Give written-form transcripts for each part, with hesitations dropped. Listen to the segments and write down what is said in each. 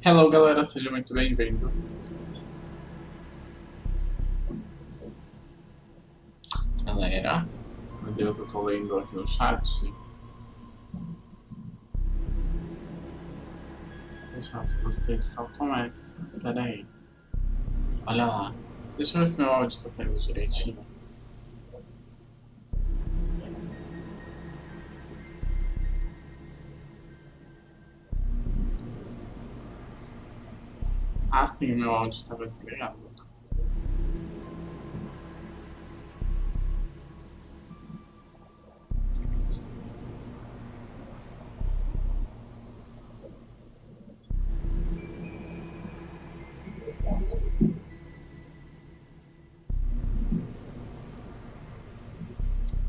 Hello, galera, seja muito bem-vindo. Galera, meu Deus, eu tô lendo aqui no chat. Seu chato, vocês só começam. Pera aí. Olha lá. Deixa eu ver se meu áudio tá saindo direitinho. Ah, sim, meu áudio estava desligado.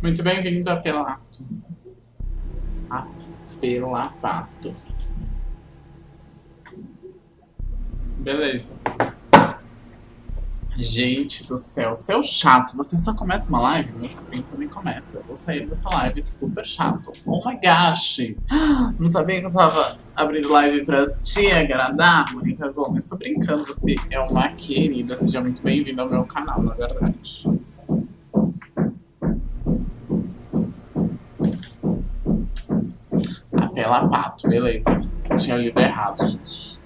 Muito bem-vindo, Apelato. Apelapato. Beleza. Gente do céu, seu chato, você só começa uma live? Meu sobrinho também começa. Eu vou sair dessa live super chato. Oh my gosh! Não sabia que eu tava abrindo live pra te agradar, Mônica Gomes? Tô brincando, você é uma querida. Seja muito bem-vindo ao meu canal, na verdade. Apela pato, beleza. Eu tinha lido errado, gente.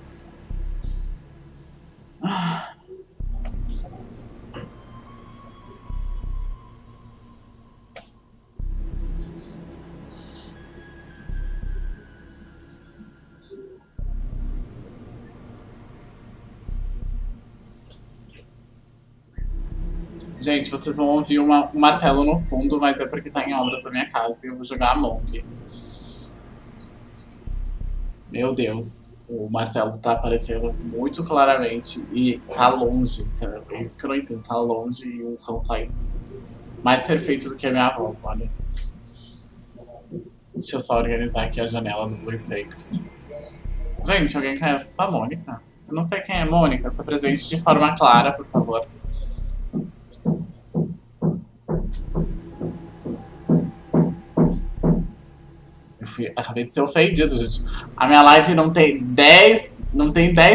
Gente, vocês vão ouvir um martelo no fundo, mas é porque tá em obras da minha casa e eu vou jogar Among. Meu Deus, o martelo tá aparecendo muito claramente e tá longe, entendeu? É isso que eu não entendo, tá longe e o som sai mais perfeito do que a minha voz, olha. Deixa eu só organizar aqui a janela do Blue Stakes. Gente, alguém conhece essa Mônica? Eu não sei quem é Mônica, se apresente de forma clara, por favor. Acabei de ser ofendido, gente. A minha live não tem 10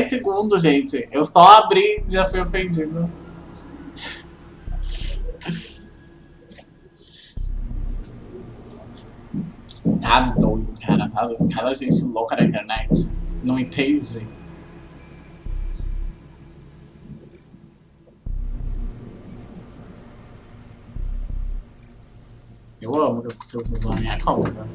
segundos, gente. Eu só abri e já fui ofendido. Tá doido, cara. Cada gente louca na internet. Não entende. Eu amo que vocês usam a minha conta.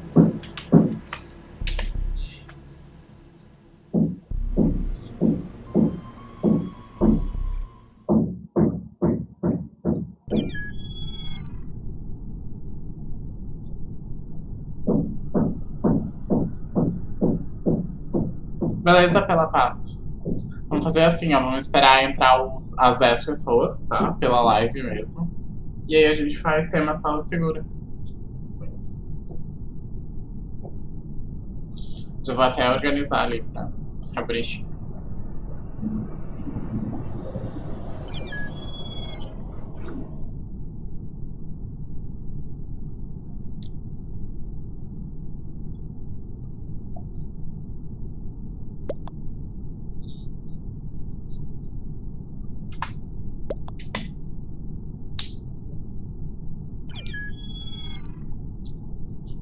Beleza, pela pato. Vamos fazer assim, ó. Vamos esperar entrar as 10 pessoas, tá? Pela live mesmo. E aí a gente faz tema sala segura. Já vou até organizar ali pra abrir.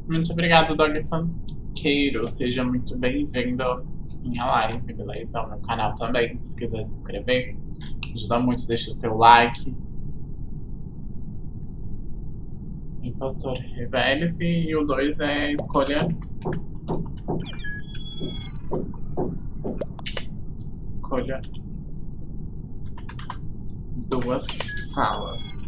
Muito obrigado, Dog Funkeiro. Seja muito bem-vindo à minha live, beleza? Ao meu canal também, se quiser se inscrever. Ajuda muito, deixa o seu like. Impostor, revele-se. E o 2 é escolha. Escolha 2 salas.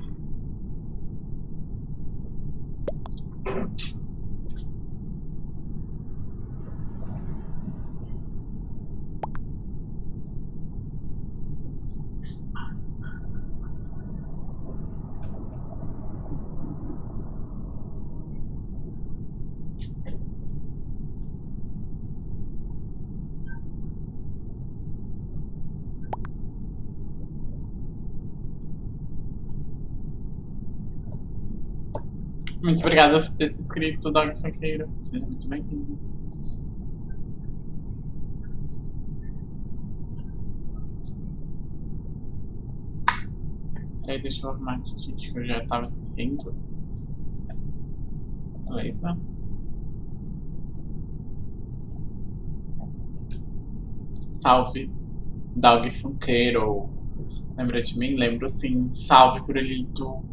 Muito obrigada por ter se inscrito, Dog Funkeiro. Seja muito bem-vindo. Peraí, deixa eu arrumar aqui, gente, que eu já tava esquecendo. Beleza. Salve, Dog Funkeiro. Lembra de mim? Lembro sim. Salve, Curelito.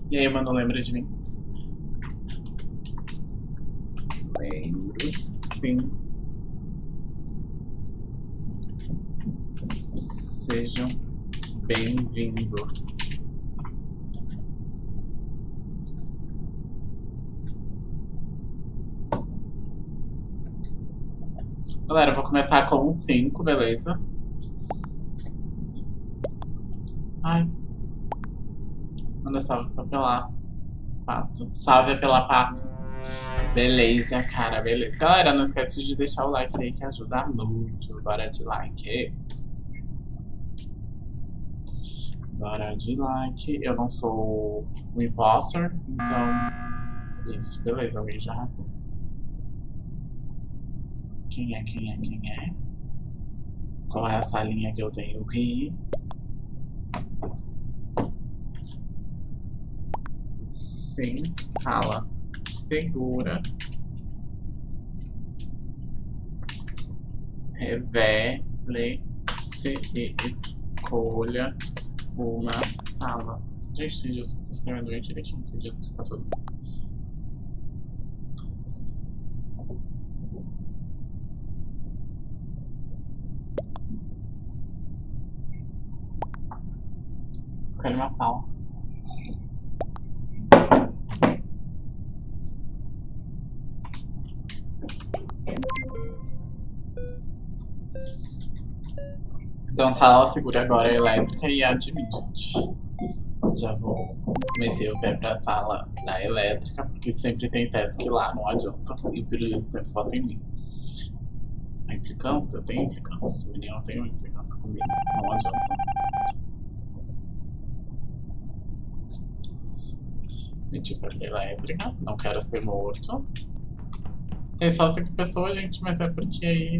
E aí, mano, lembra de mim? Lembro sim. Sejam bem-vindos. Galera, eu vou começar com um 5, beleza? Ai. Manda salve pra pelar. Pato. Salve pela pato. Beleza, cara, beleza. Galera, não esquece de deixar o like aí que ajuda muito. Bora de like. Bora de like. Eu não sou o impostor, então... Isso, beleza, alguém já arrasou. Quem é? Qual é a salinha que eu tenho que ir? Sim, sala segura. Revele-se e escolha uma sala. Gente, tem dias que eu tô escrevendo bem direitinho, tem dias que fica tudo. Escolhe uma sala. Então, sala segura agora é elétrica e admin, gente. Já vou meter o pé pra sala da elétrica, porque sempre tem task lá, não adianta. E o Pirulito sempre vota em mim. A implicância? Eu tenho implicância. Esse menino tem uma implicância comigo. Não adianta. Meti o pé pra elétrica. Não quero ser morto. Tem só 5 pessoas, gente, mas é porque aí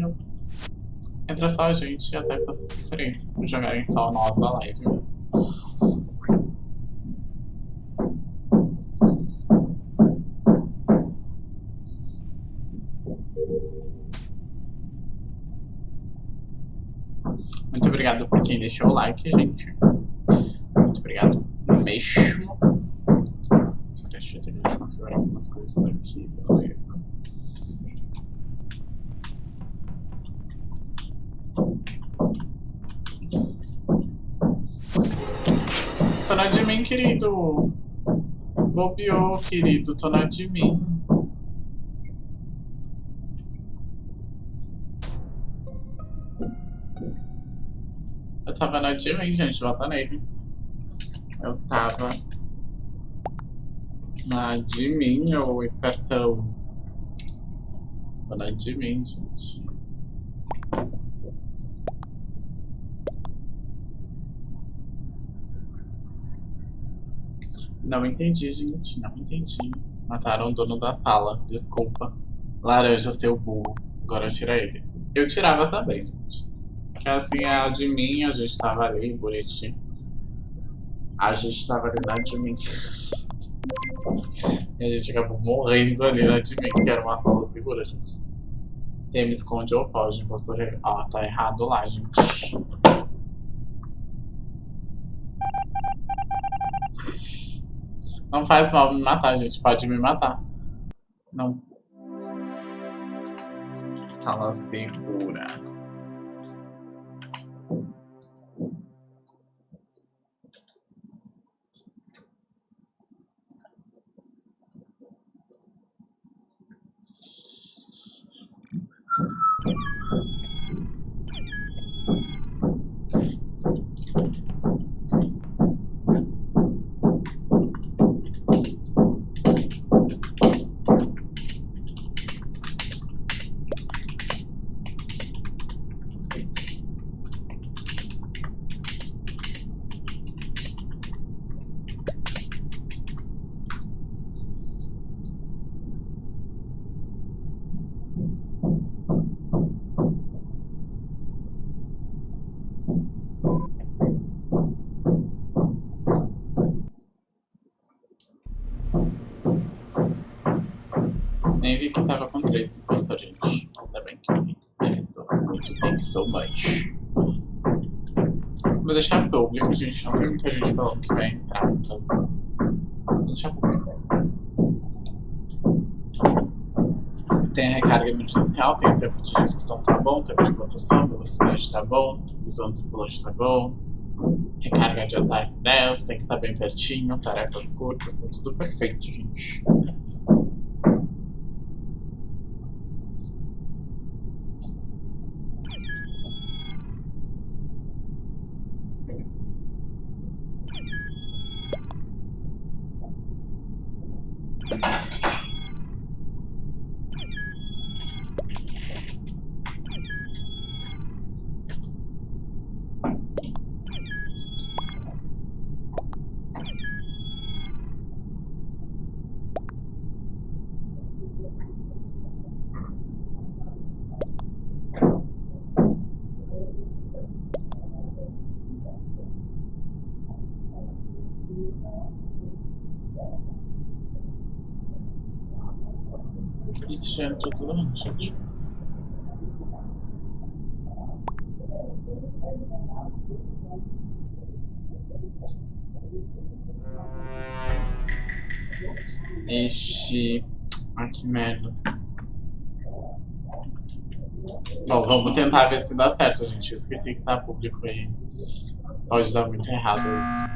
entra só a gente e até faz diferença. Jogarem só nós na live mesmo. Muito obrigado por quem deixou o like, gente. Muito obrigado mesmo. Só deixa eu ter que configurar algumas coisas aqui. Tô na de mim, querido. Bobeou, querido. Tô na de mim. Eu tava na de mim, gente. Vota nele. Eu tava na de mim, ô espertão. Tô na de mim, gente. Não entendi, gente. Não entendi. Mataram o dono da sala. Desculpa. Laranja, seu burro. Agora tira ele. Eu tirava também, gente. Porque assim, a de mim, a gente tava ali, bonitinho. A gente tava ali na de mim. E a gente acabou morrendo ali na de mim, que era uma sala segura, gente. Quem me esconde ou foge, impostor. Ó, tá errado lá, gente. Não faz mal me matar, gente. Pode me matar. Não. Sala segura. Nem vi que tava com 3 impostores, gente. Ainda bem que eu vi. Muito, thank you so much. Vou deixar público, gente. Não tem muita gente falando que vai entrar, então. Vou deixar público. Tem a recarga emergencial, tem o tempo de discussão tá bom, tempo de votação, velocidade tá bom, visão tripulante tá bom, recarga de ataque 10, tem que estar bem pertinho, tarefas curtas, tá tudo perfeito, gente. Isso já entrou todo mundo, gente. Ixi, ah, que merda. Bom, vamos tentar ver se dá certo, gente. Eu esqueci que tá público aí. Pode dar muito errado isso.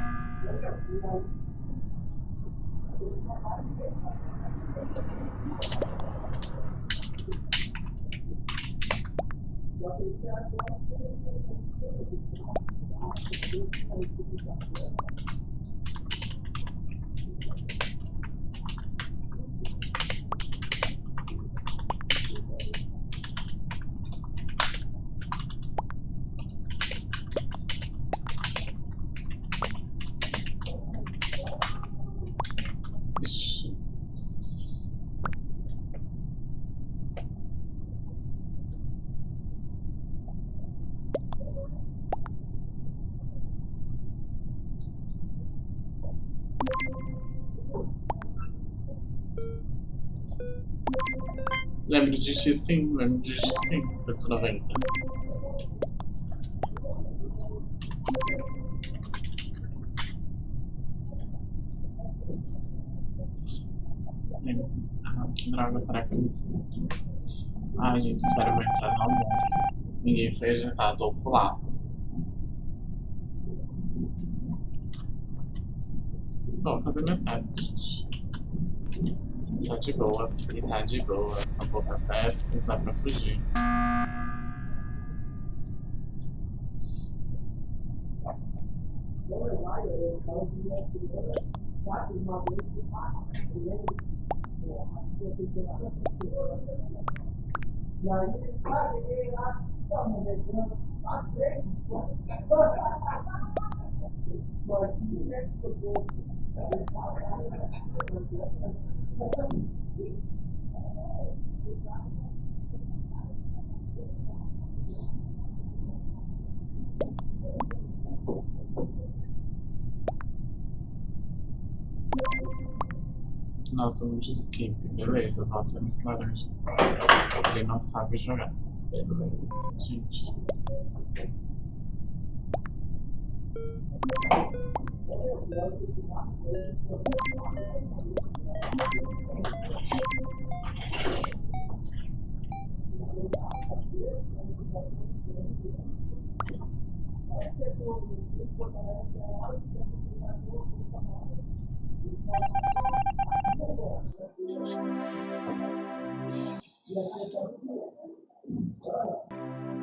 Ixi. Lembro de ti sim, 190. Ah, que droga, será que... Ai, gente, espero que eu entrar no AMONGUS. Ninguém foi ajeitado ou pulado. Vou fazer minhas tasks, gente. Tá de boas, e tá de boas. São poucas tasks, dá pra fugir. Nós vamos de skip, beleza, volta nesse laranja. Ele não sabe jogar. Beleza, gente.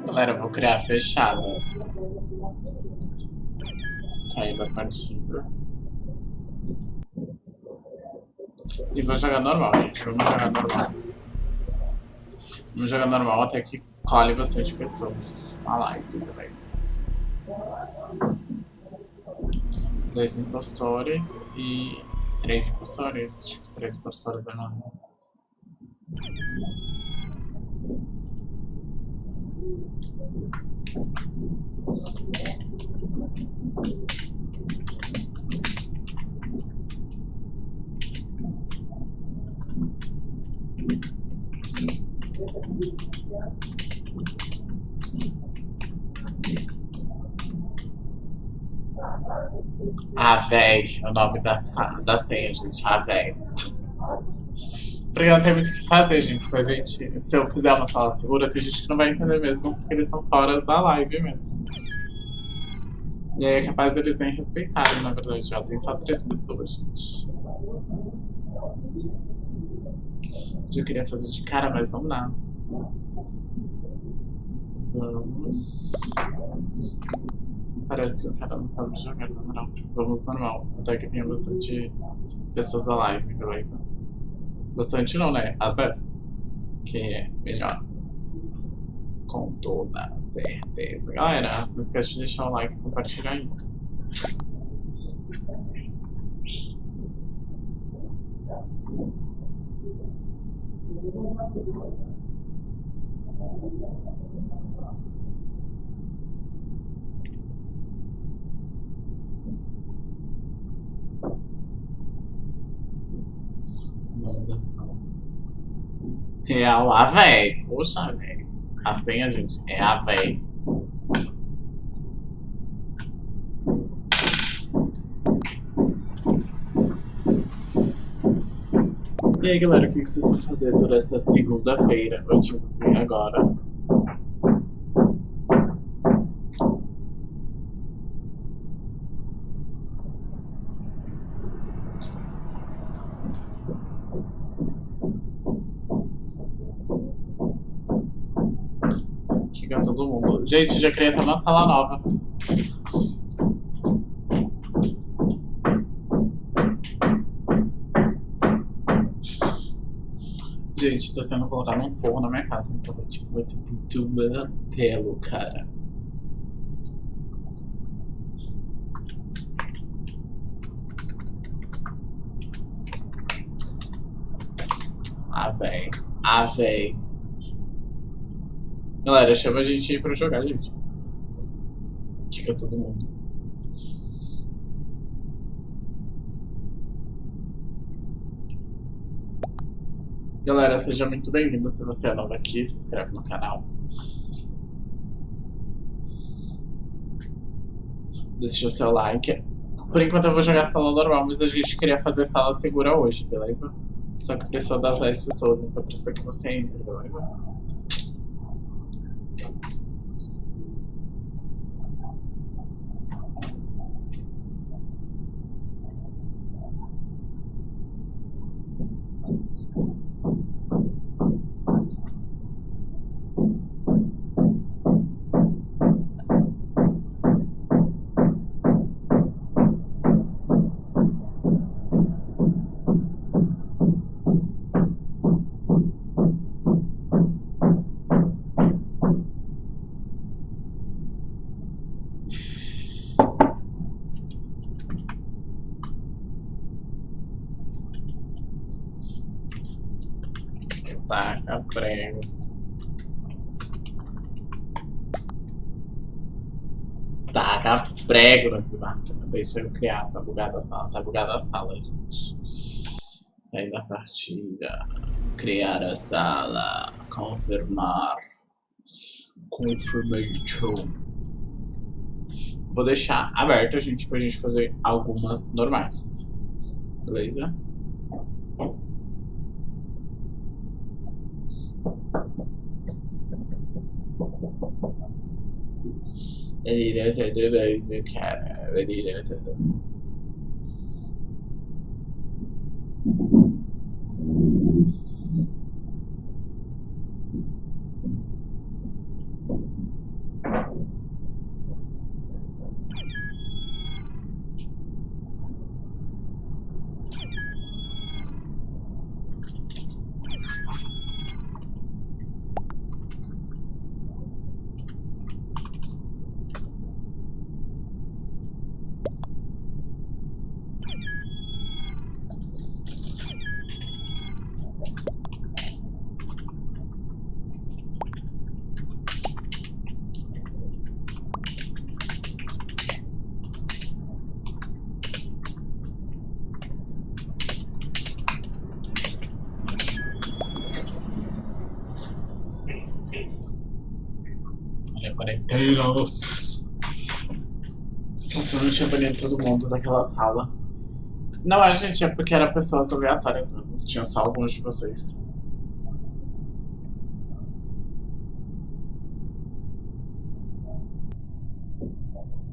Galera, eu vou criar fechada. Sair da partida. E vou jogar normal, gente. Vamos jogar normal. Vamos jogar normal até que colhe bastante pessoas na live também. 2 impostores e 3 impostores. Acho que 3 impostores é normal. Ah, véi, é o nome da senha, gente. Ah, véi. Porque não tem muito o que fazer, gente. Se eu fizer uma sala segura, tem gente que não vai entender mesmo, porque eles estão fora da live mesmo. E aí é capaz deles nem respeitarem, na verdade. Já tem só 3 pessoas, gente. Eu queria fazer de cara, mas não dá. Vamos. Parece que o cara não sabe jogar, na moral. Vamos normal. Até que tenha bastante pessoas da live, beleza? Bastante não, né? As 10. Que é melhor. Com toda certeza. Galera, não esquece de deixar o like e compartilhar aí. Real, a véi. Poxa, véi. A senha, gente, é a véi. E aí, galera, o que vocês vão fazer durante essa segunda-feira? Eu te dizer agora. Fica todo mundo. Gente, já criei até uma sala nova. Gente, tá sendo colocado um forno na minha casa, então tipo, vai ter muito martelo, cara. Ah, véi. Ah, véi. Galera, chama a gente aí pra jogar, gente. Fica todo mundo. Galera, seja muito bem-vindo. Se você é novo aqui, se inscreve no canal. Deixa o seu like. Por enquanto eu vou jogar sala normal, mas a gente queria fazer sala segura hoje, beleza? Só que precisa das 10 pessoas, então precisa que você entre, beleza? Taca prego. Taca prego nesse barco. Deixa eu criar. Tá bugada a sala, gente. Sair da partida. Criar a sala. Confirmar. Confirmation. Vou deixar aberto, gente, pra gente fazer algumas normais. Beleza? Ele tudo bem, meu cara. Ele tudo. quarenteiros. SATURNO tinha banido todo mundo daquela sala. Não, a gente, é porque eram pessoas aleatórias mesmo. Tinha só alguns de vocês.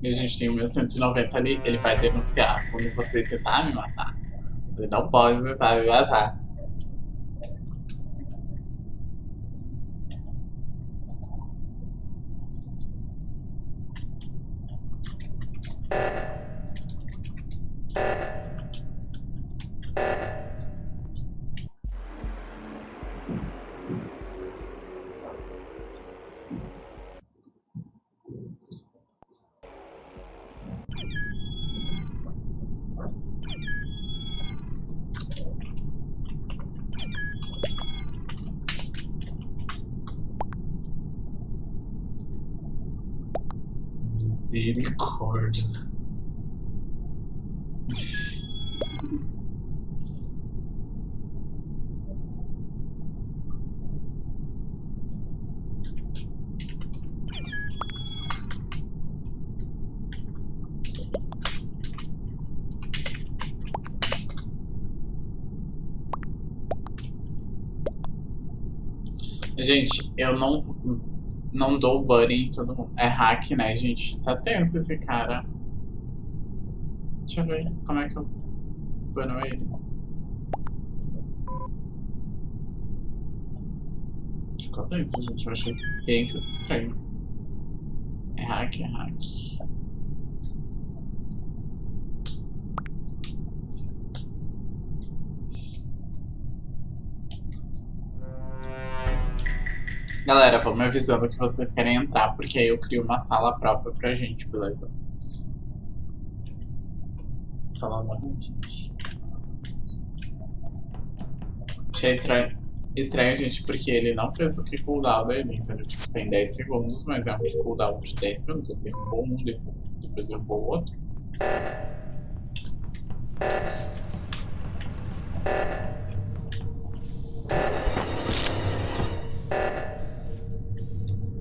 E a gente tem o meu 190 ali. Ele vai denunciar quando você tentar me matar. Você não pode tentar me matar. Misericórdia. Gente, eu não dou bunny em todo mundo. É hack, né, gente? Tá tenso esse cara. Deixa eu ver como é que eu bano ele. Ficou tenso, gente. Eu achei bem que isso estranho. É hack, é hack. Galera, vamos me avisando que vocês querem entrar, porque aí eu crio uma sala própria pra gente, beleza? Sala nova, gente. Achei estranho, gente, porque ele não fez o que cooldown dele, entendeu? Tipo, tem 10 segundos, mas é um que cooldown de 10 segundos. Ele derrubou um, depois derrubou o outro.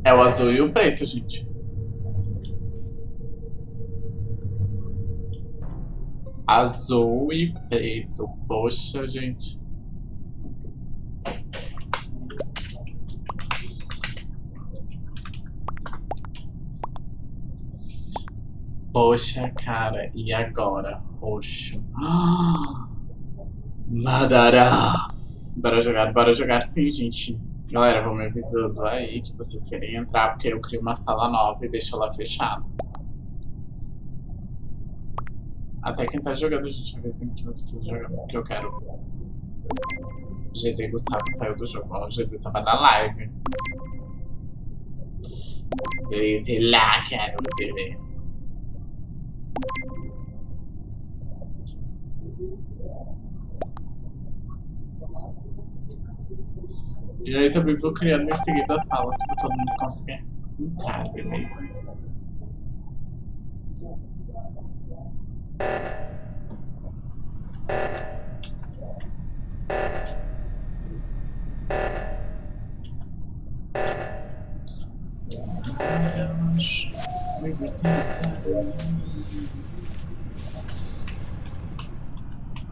É o azul e o preto, gente. Azul e preto. Poxa, gente. Poxa, cara. E agora? Roxo. Madará. Bora jogar sim, gente. Galera, vão me avisando aí que vocês querem entrar, porque eu crio uma sala nova e deixo ela fechada. Até quem tá jogando, gente, vai ver que vocês estão jogando, porque eu quero. GD Gustavo saiu do jogo, ó, o GD tava na live. Eu ia lá, quero você ver. E aí também vou criando em seguida as salas pra todo mundo conseguir entrar, beleza?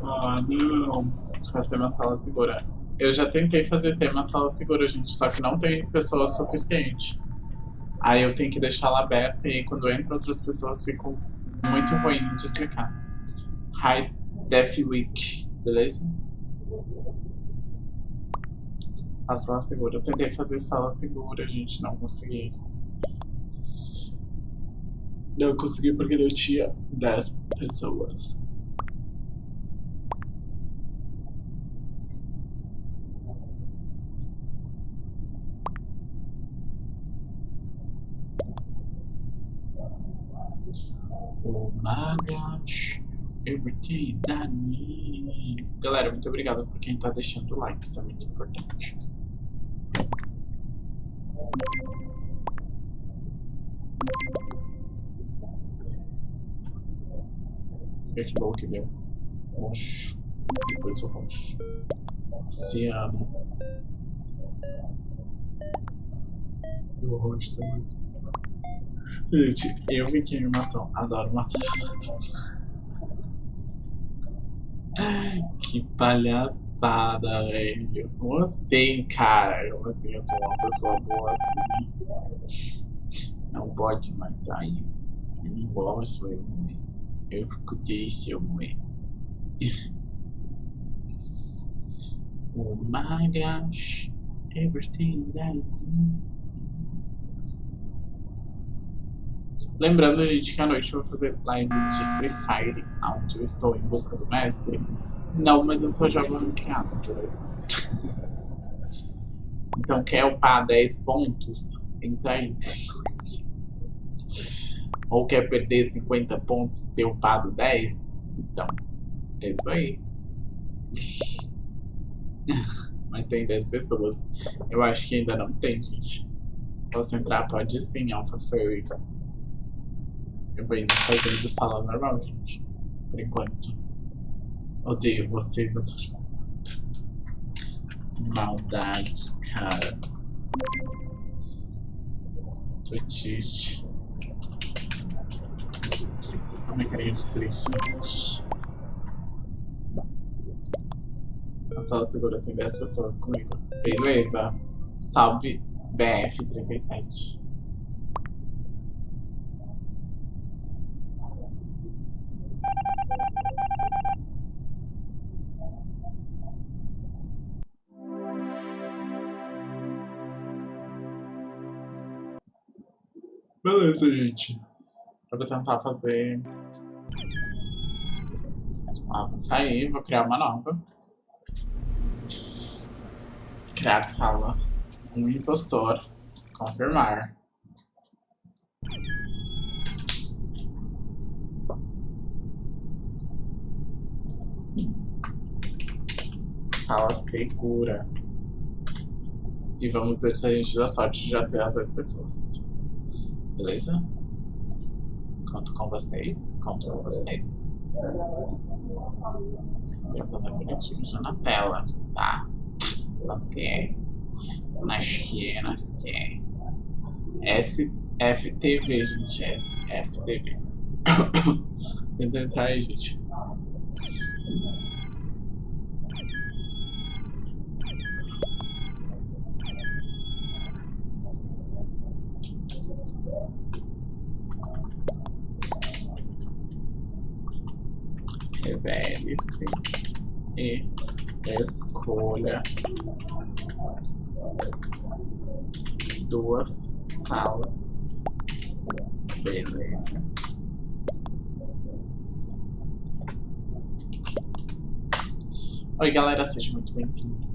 Ah, não. Faz ter uma sala segura. Eu já tentei fazer tema sala segura, gente, só que não tem pessoas suficiente. Aí eu tenho que deixar ela aberta e aí quando entram outras pessoas fica muito ruim de explicar. High Def Week, beleza? A sala segura. Eu tentei fazer sala segura, gente, não consegui. Não consegui porque não tinha 10 pessoas. Oh my gosh, everything that me. Galera, muito obrigado por quem tá deixando o like, isso é muito importante. Olha que bom que deu. Roxo, depois o roxo. Ciano. O rosto é muito. Gente, eu vi quem me matou. Adoro matar os. Que palhaçada, velho. Como assim, cara? Como assim eu sou uma pessoa boa assim? Não pode matar eu. Eu não gosto, eu fico triste, eu morrer. Oh my gosh, everything that Lembrando, gente, que à noite eu vou fazer live de Free Fire, onde eu estou em busca do mestre. Não, mas eu só jogo ranqueado, beleza? Então, quer upar 10 pontos? Entra aí. Ou quer perder 50 pontos e ser upado 10? Então, é isso aí. Mas tem 10 pessoas. Eu acho que ainda não tem, gente. Posso entrar? Pode sim, Alpha Fairy. Eu vou indo fazendo sala normal, gente. Por enquanto. Odeio vocês. Maldade, cara. Tô triste. Olha minha carinha de triste, gente. A sala segura tem 10 pessoas comigo. Beleza. Salve BF37. Beleza, gente. Eu vou tentar fazer... vou sair, vou criar uma nova. Criar sala. Um impostor. Confirmar. Sala segura. E vamos ver se a gente dá sorte de já ter as 10 pessoas. Beleza? Conto com vocês. Conto com vocês. Eu tô bonitinho já na tela, tá? Mas que é. Nas que é. SFTV, gente. SFTV. Tenta entrar aí, gente. Revele-se e escolha 2 salas. Beleza. Oi, galera, seja muito bem-vindo.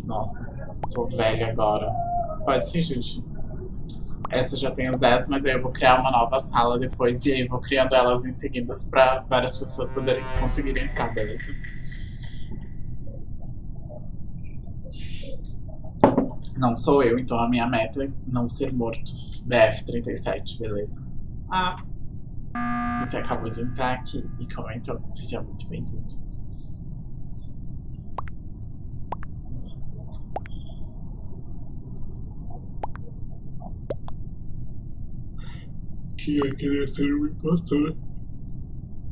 Nossa, sou velha agora. Pode ser, gente. Essa já tem os 10, mas aí eu vou criar uma nova sala depois e aí eu vou criando elas em seguida para várias pessoas poderem conseguirem entrar, beleza? Não sou eu, então a minha meta é não ser morto. BF37, beleza? Você acabou de entrar aqui e comentou, seja muito bem-vindo. Quem ia querer ser o impostor?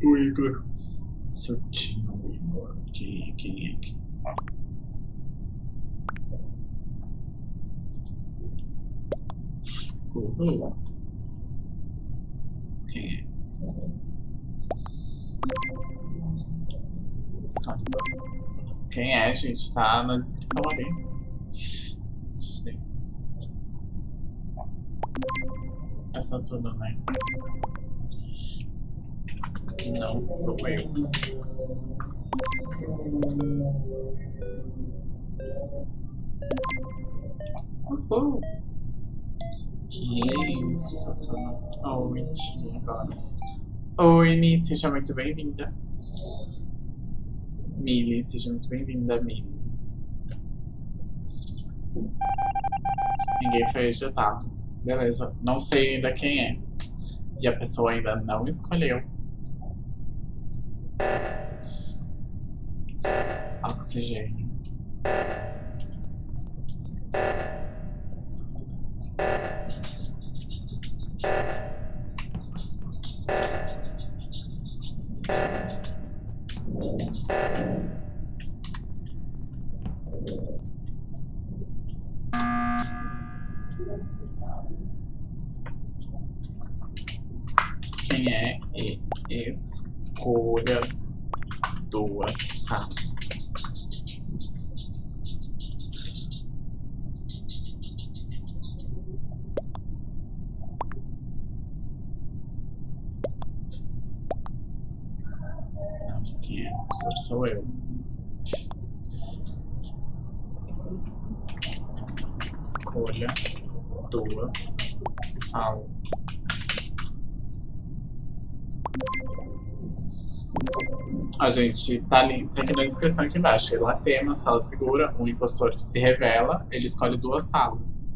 O Igor. Surtinho o Igor. Quem é? Quem é? Quem é, gente? Tá na descrição ali. É SATURNO, né? Não sou eu. Que é isso, SATURNO? Oh, mentira agora. Oi, Mi, seja muito bem-vinda. Mili, seja muito bem-vinda, Mili. Ninguém foi ejetado. Beleza, não sei ainda quem é. E a pessoa ainda não escolheu. Oxigênio. Quem é e escolha duas salas. Quem é? Sou eu. Escolha duas salas. A gente tá ali, tá aqui na descrição aqui embaixo. Ele lá tema, sala segura, um impostor se revela, ele escolhe duas salas.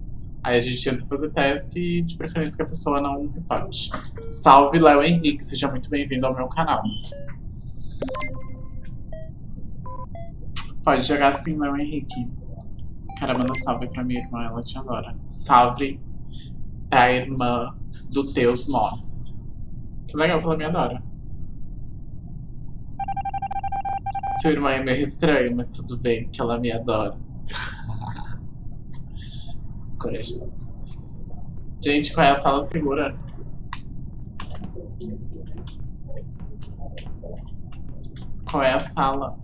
Aí a gente tenta fazer task e de preferência que a pessoa não reporte. Salve, Léo Henrique, seja muito bem-vindo ao meu canal. Pode jogar sim, Léo Henrique. Cara, manda salve pra minha irmã, ela te adora. Salve pra irmã do teus mods. Que legal que ela me adora. Sua irmã é meio estranha, mas tudo bem, que ela me adora. Coragem. Gente, qual é a sala segura? Qual é a sala?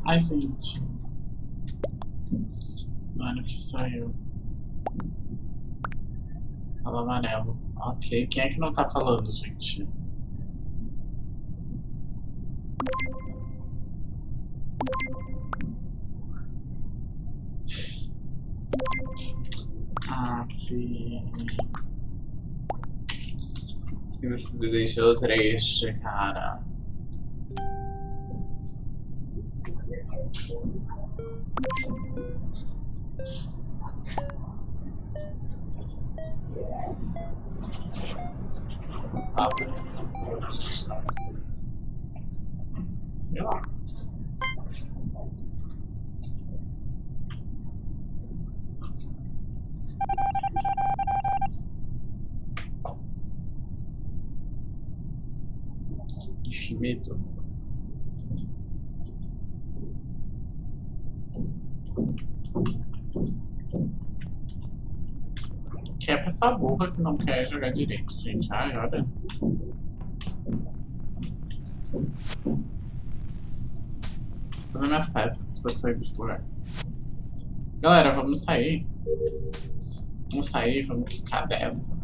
Ai, gente. Mano, que sou eu. Fala amarelo. Ok. Quem é que não tá falando, gente? Se você me deixou triste, cara. Não sabe, né? Só as coisas, não as coisas. Sei lá. Ixi, medo. Que é pessoa burra que não quer jogar direito, gente. Ai, olha. Vou fazer minhas tasks pra sair desse lugar. Galera, vamos sair. Vamos sair, vamos quicar dessa.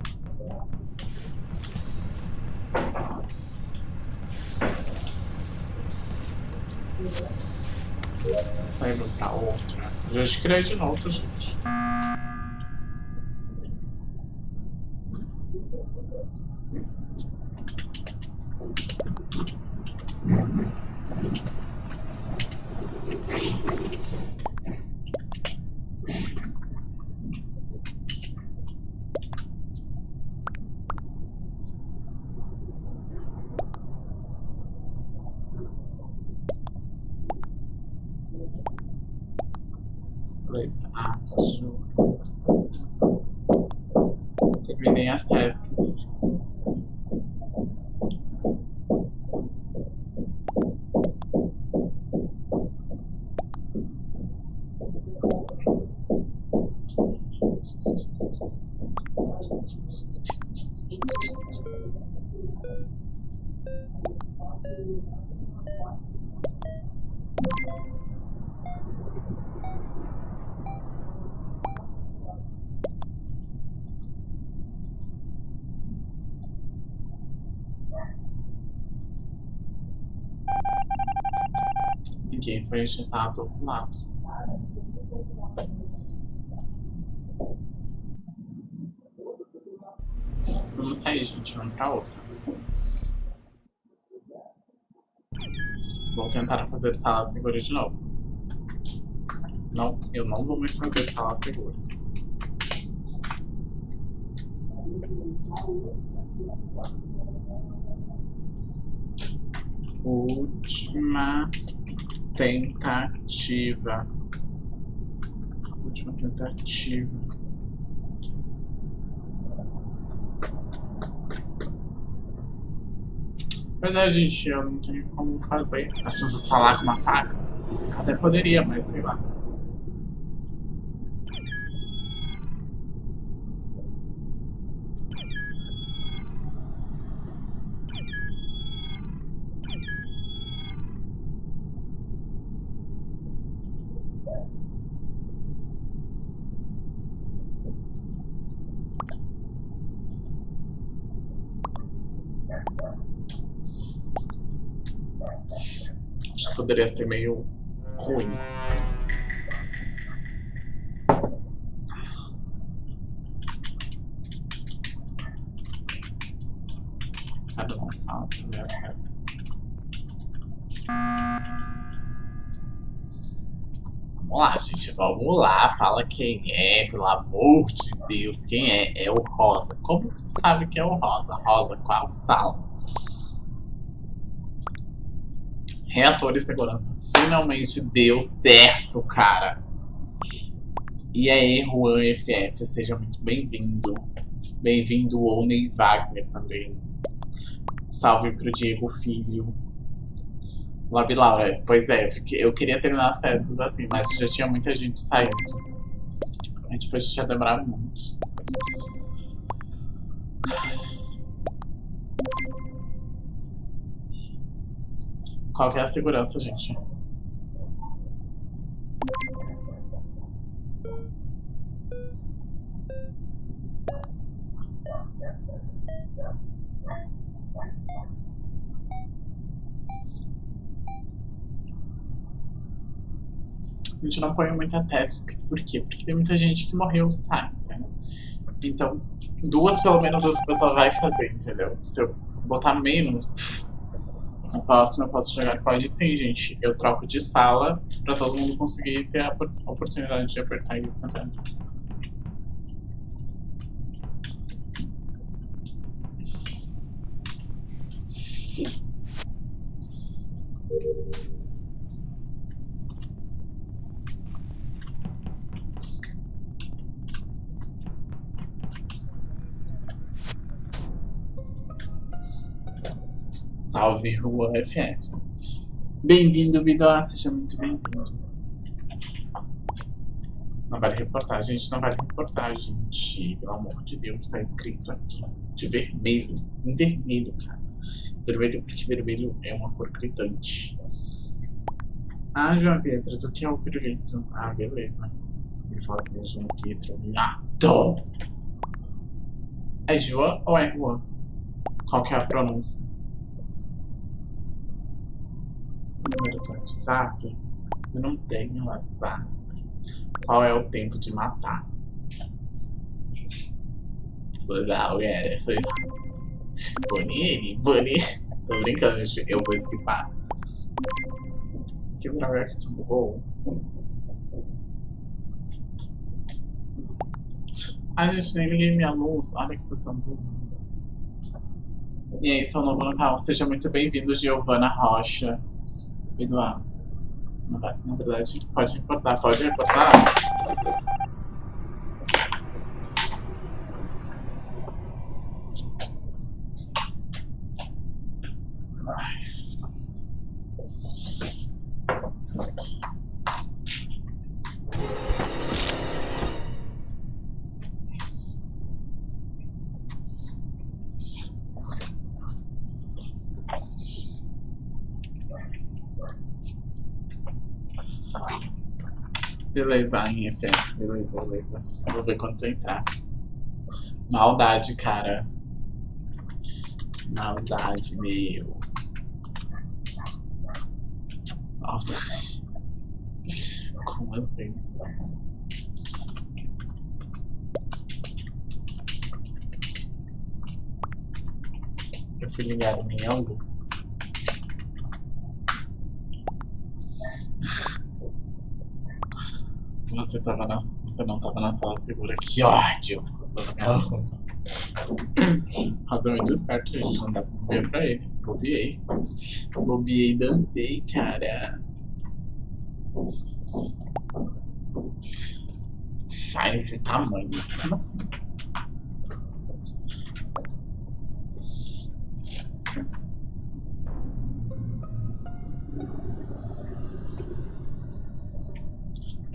Saindo pra outra. Já escrevi de novo, gente. Beleza. Juro. Terminei as tasks. Ninguém foi injetado do outro lado. Vamos sair, gente. Vamos pra outra. Vou tentar fazer sala segura de novo. Não, eu não vou mais fazer sala segura. Última tentativa. Última tentativa. Pois é, gente, eu não tenho como fazer. As pessoas falar com uma faca. Até poderia, mas sei lá. Acho que poderia ser meio ruim. Esse cara não fala pra ver as peças. Vamos lá, gente. Vamos lá. Fala quem é, pelo amor de Deus. Quem é? É o Rosa. Como tu sabe que é o Rosa? Rosa, qual sala? Reator e segurança. Finalmente deu certo, cara. E aí, Juan FF, seja muito bem-vindo. Bem-vindo, Onen Wagner também. Salve pro Diego Filho. Lab Laura, pois é, eu queria terminar as tasks assim, mas já tinha muita gente saindo. A gente depois tinha demorado muito. Qual que é a segurança, gente? A gente não põe muita task. Por quê? Porque tem muita gente que morreu, sabe? Entendeu? Então, duas pelo menos essa pessoa vai fazer, entendeu? Se eu botar menos, no próximo eu posso jogar. Pode sim, gente. Eu troco de sala pra todo mundo conseguir ter a oportunidade de apertar e tentar. Salve, Rua FF. Bem-vindo, Bidó. Seja muito bem-vindo. Não vale reportar, gente. Não vale reportar, gente. Pelo amor de Deus, tá escrito aqui. De vermelho. Em vermelho, cara. Vermelho porque vermelho é uma cor gritante. Ah, João Pietras, o que é o pirulito? Ah, beleza. Ele fala assim, João Pietro. É João ou é Juan? Qual que é a pronúncia? Número do WhatsApp? Eu não tenho WhatsApp. Qual é o tempo de matar? Foi lá, galera. Foi. Bonini. Tô brincando, gente. Eu vou esquipar. Que droga que tu bugou? Ai, gente, nem liguei minha luz. Olha que pessoa boa. E aí, sou novo no canal. Seja muito bem-vindo, Giovana Rocha. Eduardo. Na verdade, pode reportar. Pode reportar? Beleza, INFF, beleza. Vou ver quando tu entrar. Maldade, cara. Maldade, meu. Maldade. Como assim? Eu fui ligar minha luz. Você não tava na sala segura. Que ódio! Nossa, é muito esperto, gente. Não dá pra ver pra ele. Bobiei. Bobiei e dancei, cara. Size e tamanho. Como assim?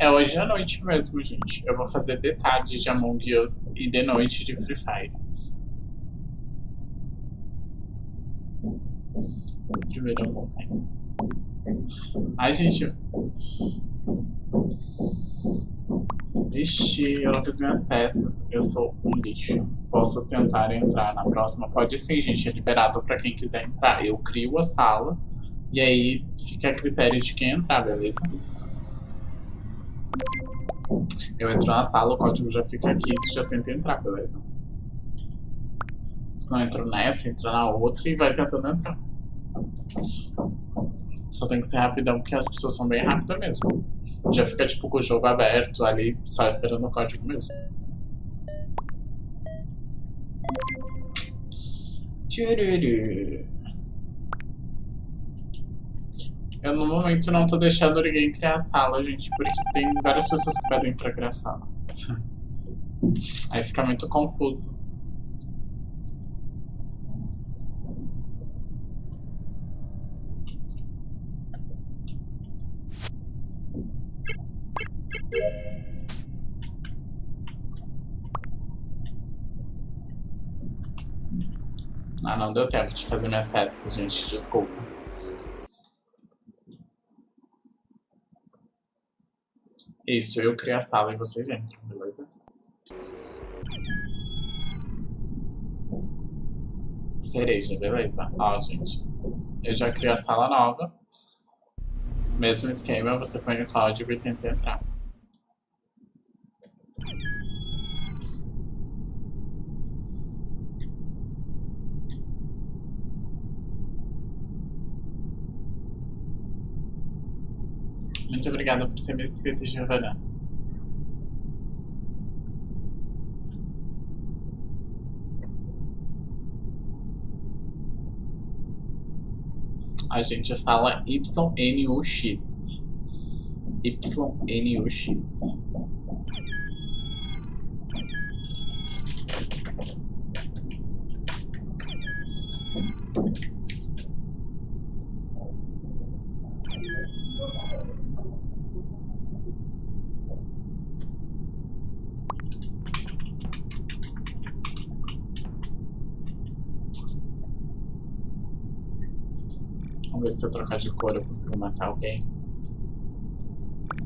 É hoje à noite mesmo, gente. Eu vou fazer de tarde de AMONGUS e de noite de FREEFIRE. Primeiro eu vou. Ai, gente. Ixi, eu não fiz minhas testes. Eu sou um lixo. Posso tentar entrar na próxima? Pode sim, gente. É liberado pra quem quiser entrar. Eu crio a sala e aí fica a critério de quem entrar, beleza? Eu entro na sala, o código já fica aqui e tu já tenta entrar, beleza? Se não entro nessa, entra na outra e vai tentando entrar. Só tem que ser rapidão, porque as pessoas são bem rápidas mesmo. Já fica tipo com o jogo aberto ali, só esperando o código mesmo. Tchururu. Eu no momento não tô deixando ninguém criar a sala, gente, porque tem várias pessoas que pedem pra criar a sala. Aí fica muito confuso. Ah, não deu tempo de fazer minhas tasks, gente, desculpa. Isso, eu crio a sala e vocês entram, beleza? Cereja, beleza? Ó, gente, eu já crio a sala nova. Mesmo esquema, você põe o código e tenta entrar. Muito obrigada por ser minha inscrita, Giovana. A gente, a sala YNUX. YNUX. Vamos ver se eu trocar de cor eu consigo matar alguém.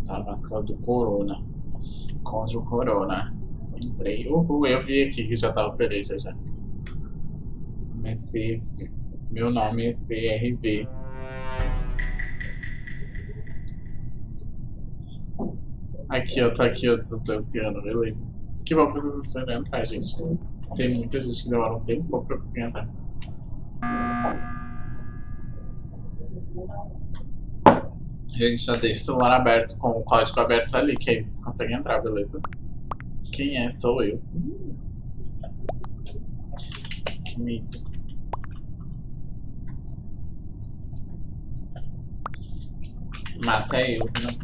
Tá, a máscara do Corona. Contra o Corona. Entrei. Uhul, eu vi aqui que já tava cereja já. Meu nome é CRV. Aqui, ó, tá aqui, eu tô ansiando, beleza. Que bom que vocês conseguiram entrar, gente. Tem muita gente que demora um tempo pra conseguir entrar. Gente, já deixa o celular aberto com o código aberto ali, que aí vocês conseguem entrar, beleza? Quem é? Sou eu. Que medo. Mata eu, né?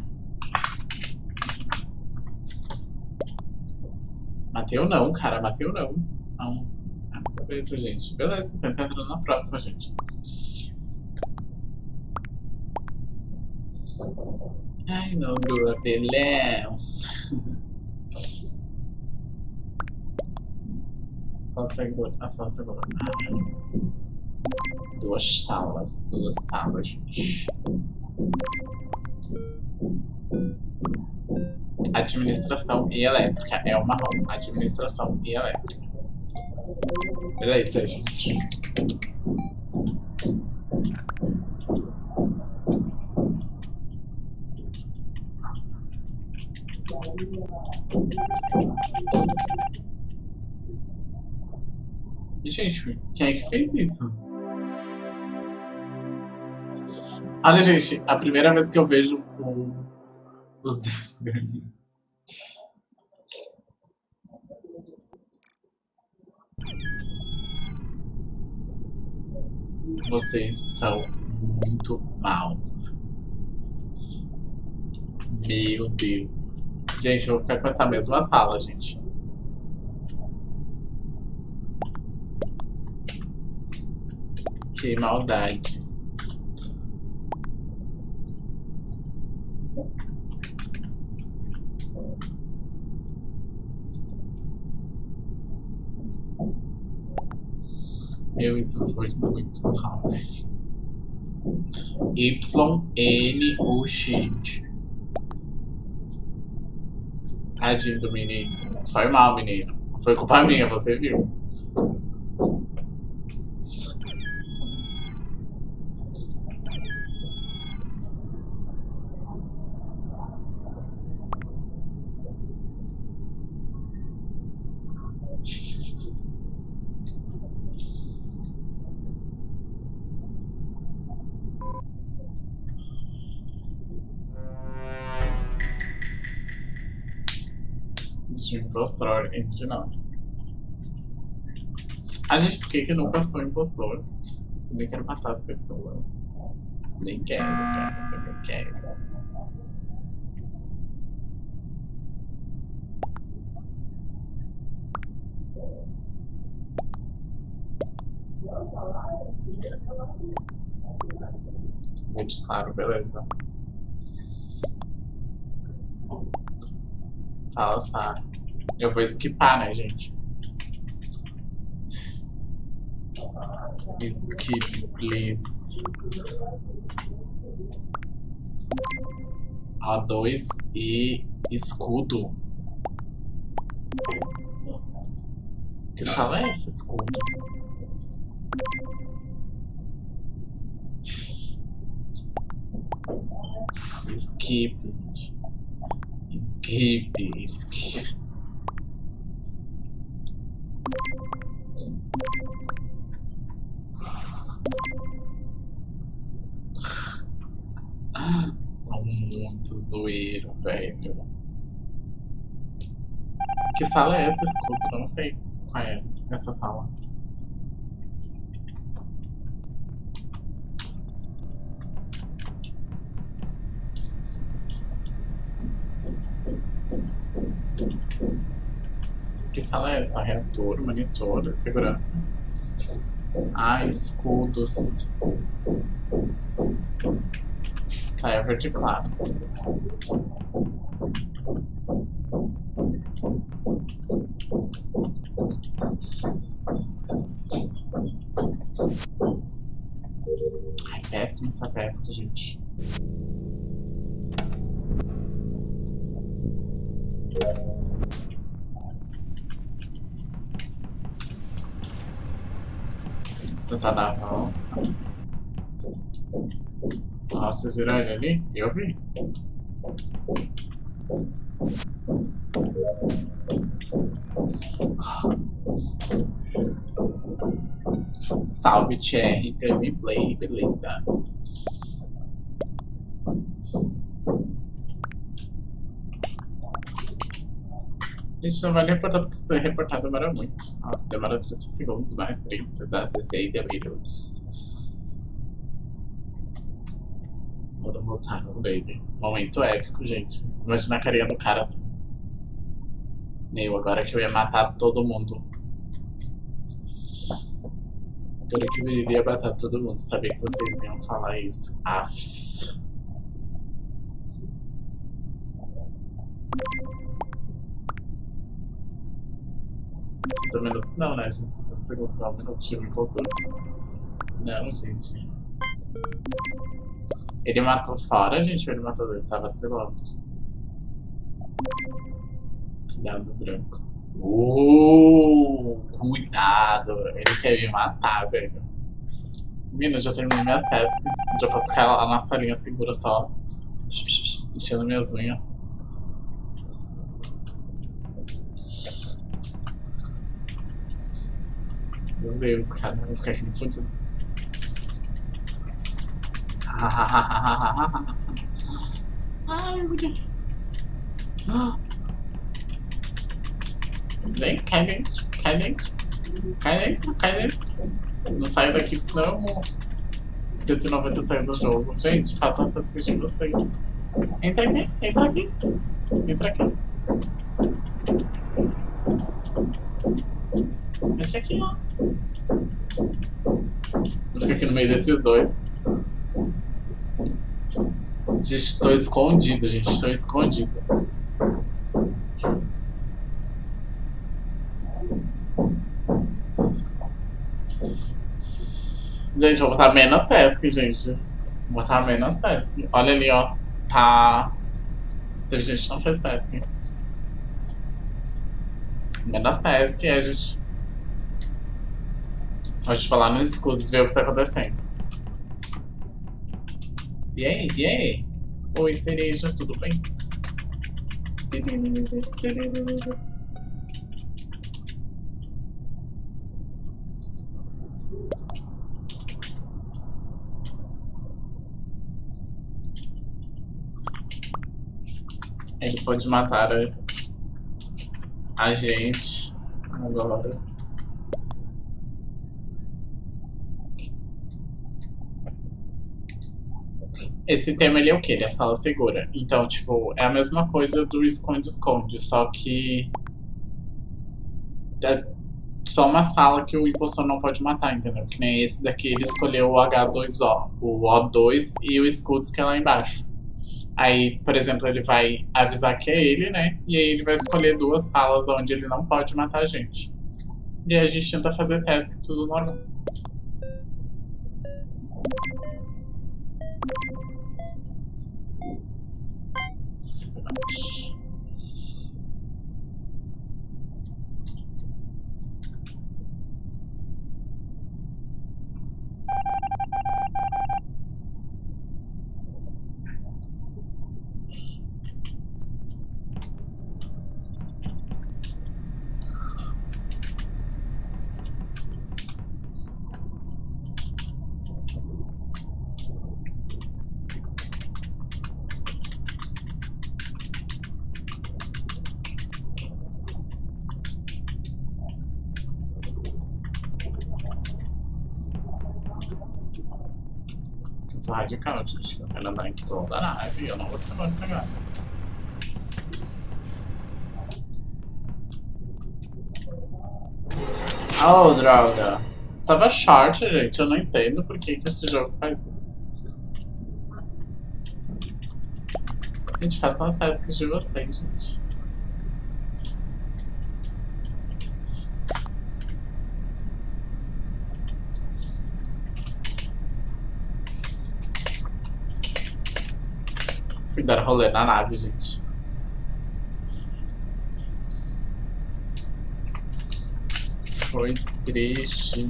Matei eu não, cara. Matei eu não. Não. Ah, beleza, gente. Beleza, tenta entrar na próxima, gente. Ai, não, Lua, Belém. A sala segura. Duas salas, gente. Administração e elétrica. É o marrom. Administração e elétrica. Beleza, gente. E, gente, quem é que fez isso? Olha, gente, a primeira vez que eu vejo os dedos grandes. Vocês são muito maus. Meu Deus. Gente, eu vou ficar com essa mesma sala, gente. Que maldade. Meu, isso foi muito mal, velho. YNUX. Tadinho do menino. Foi mal, menino. Não foi culpa minha, você viu. De impostor entre nós. A gente, por que nunca sou impostor? Também quero matar as pessoas. Nem quero, também quero. Muito claro, beleza. Fala, Sara. Eu vou skipar, né, gente? Skip, please. A2 e escudo. Que sala é esse escudo? Skip, gente. Skip. São muito zoeiro, velho. Que sala é essa, escudo? Não sei qual é essa sala. Que sala é essa? Reator, monitor, segurança. Ah, escudos. Tá, é verde claro. Ai, péssima essa pesca, gente. Vou tentar dar a volta. Nossa, vocês viram ele ali? Eu vi. Salve, Thierry, gameplay, beleza. Isso não vai reportar porque se reportar demora muito. Ó, demora 30 segundos, mais 30, dá 60 minutos. Bora voltar no baby. Momento épico, gente. Imagina a carinha do cara assim. Meu, agora que eu ia matar todo mundo. Agora que eu iria matar todo mundo. Sabia que vocês iam falar isso. Afs. Minutos não, né? 60 segundos não, porque eu tive impulsor. Não, gente. Ele matou fora, gente, ou ele matou dentro? Tava vacilando. Cuidado, branco. Cuidado. Ele quer me matar, velho. Menina, já terminei minhas tasks. Já posso ficar lá na salinha segura só. Enchendo minhas unhas. Meu Deus, cara, eu vou ficar aqui no fundo. Ai, mulher. Vem, cai dentro, cai dentro. Cai dentro, cai dentro. Não saio daqui, senão eu morro. 190 saiu do jogo. Gente, façam essas fichas de vocês. Entra aqui, entra aqui. Entra aqui. Entra aqui, ó. Eu fico aqui no meio desses dois. Estou escondido, gente. Estou escondido. Gente, vou botar menos task, gente. Vou botar menos task. Olha ali, ó. Tá. Teve gente que não fez task. Menos task, a gente. Pode falar no escudo e ver o que tá acontecendo. E aí? E aí? Oi, cereja, tudo bem? Ele pode matar a gente agora. Esse tema ele é o quê? Ele é sala segura. Então, tipo, é a mesma coisa do esconde-esconde, só que é só uma sala que o impostor não pode matar, entendeu? Que nem esse daqui, ele escolheu o H2O, o O2 e o Scuds que é lá embaixo. Aí, por exemplo, ele vai avisar que é ele, né? E aí ele vai escolher duas salas onde ele não pode matar a gente. E aí a gente tenta fazer task, tudo normal. Eu sou radical, gente. Eu quero andar em toda a nave e eu não vou ser muito pegar. Oh, droga. Tava short, gente. Eu não entendo por que esse jogo faz isso. Gente, façam as tasks de vocês, gente. Fui dar rolê na nave, gente. Foi triste.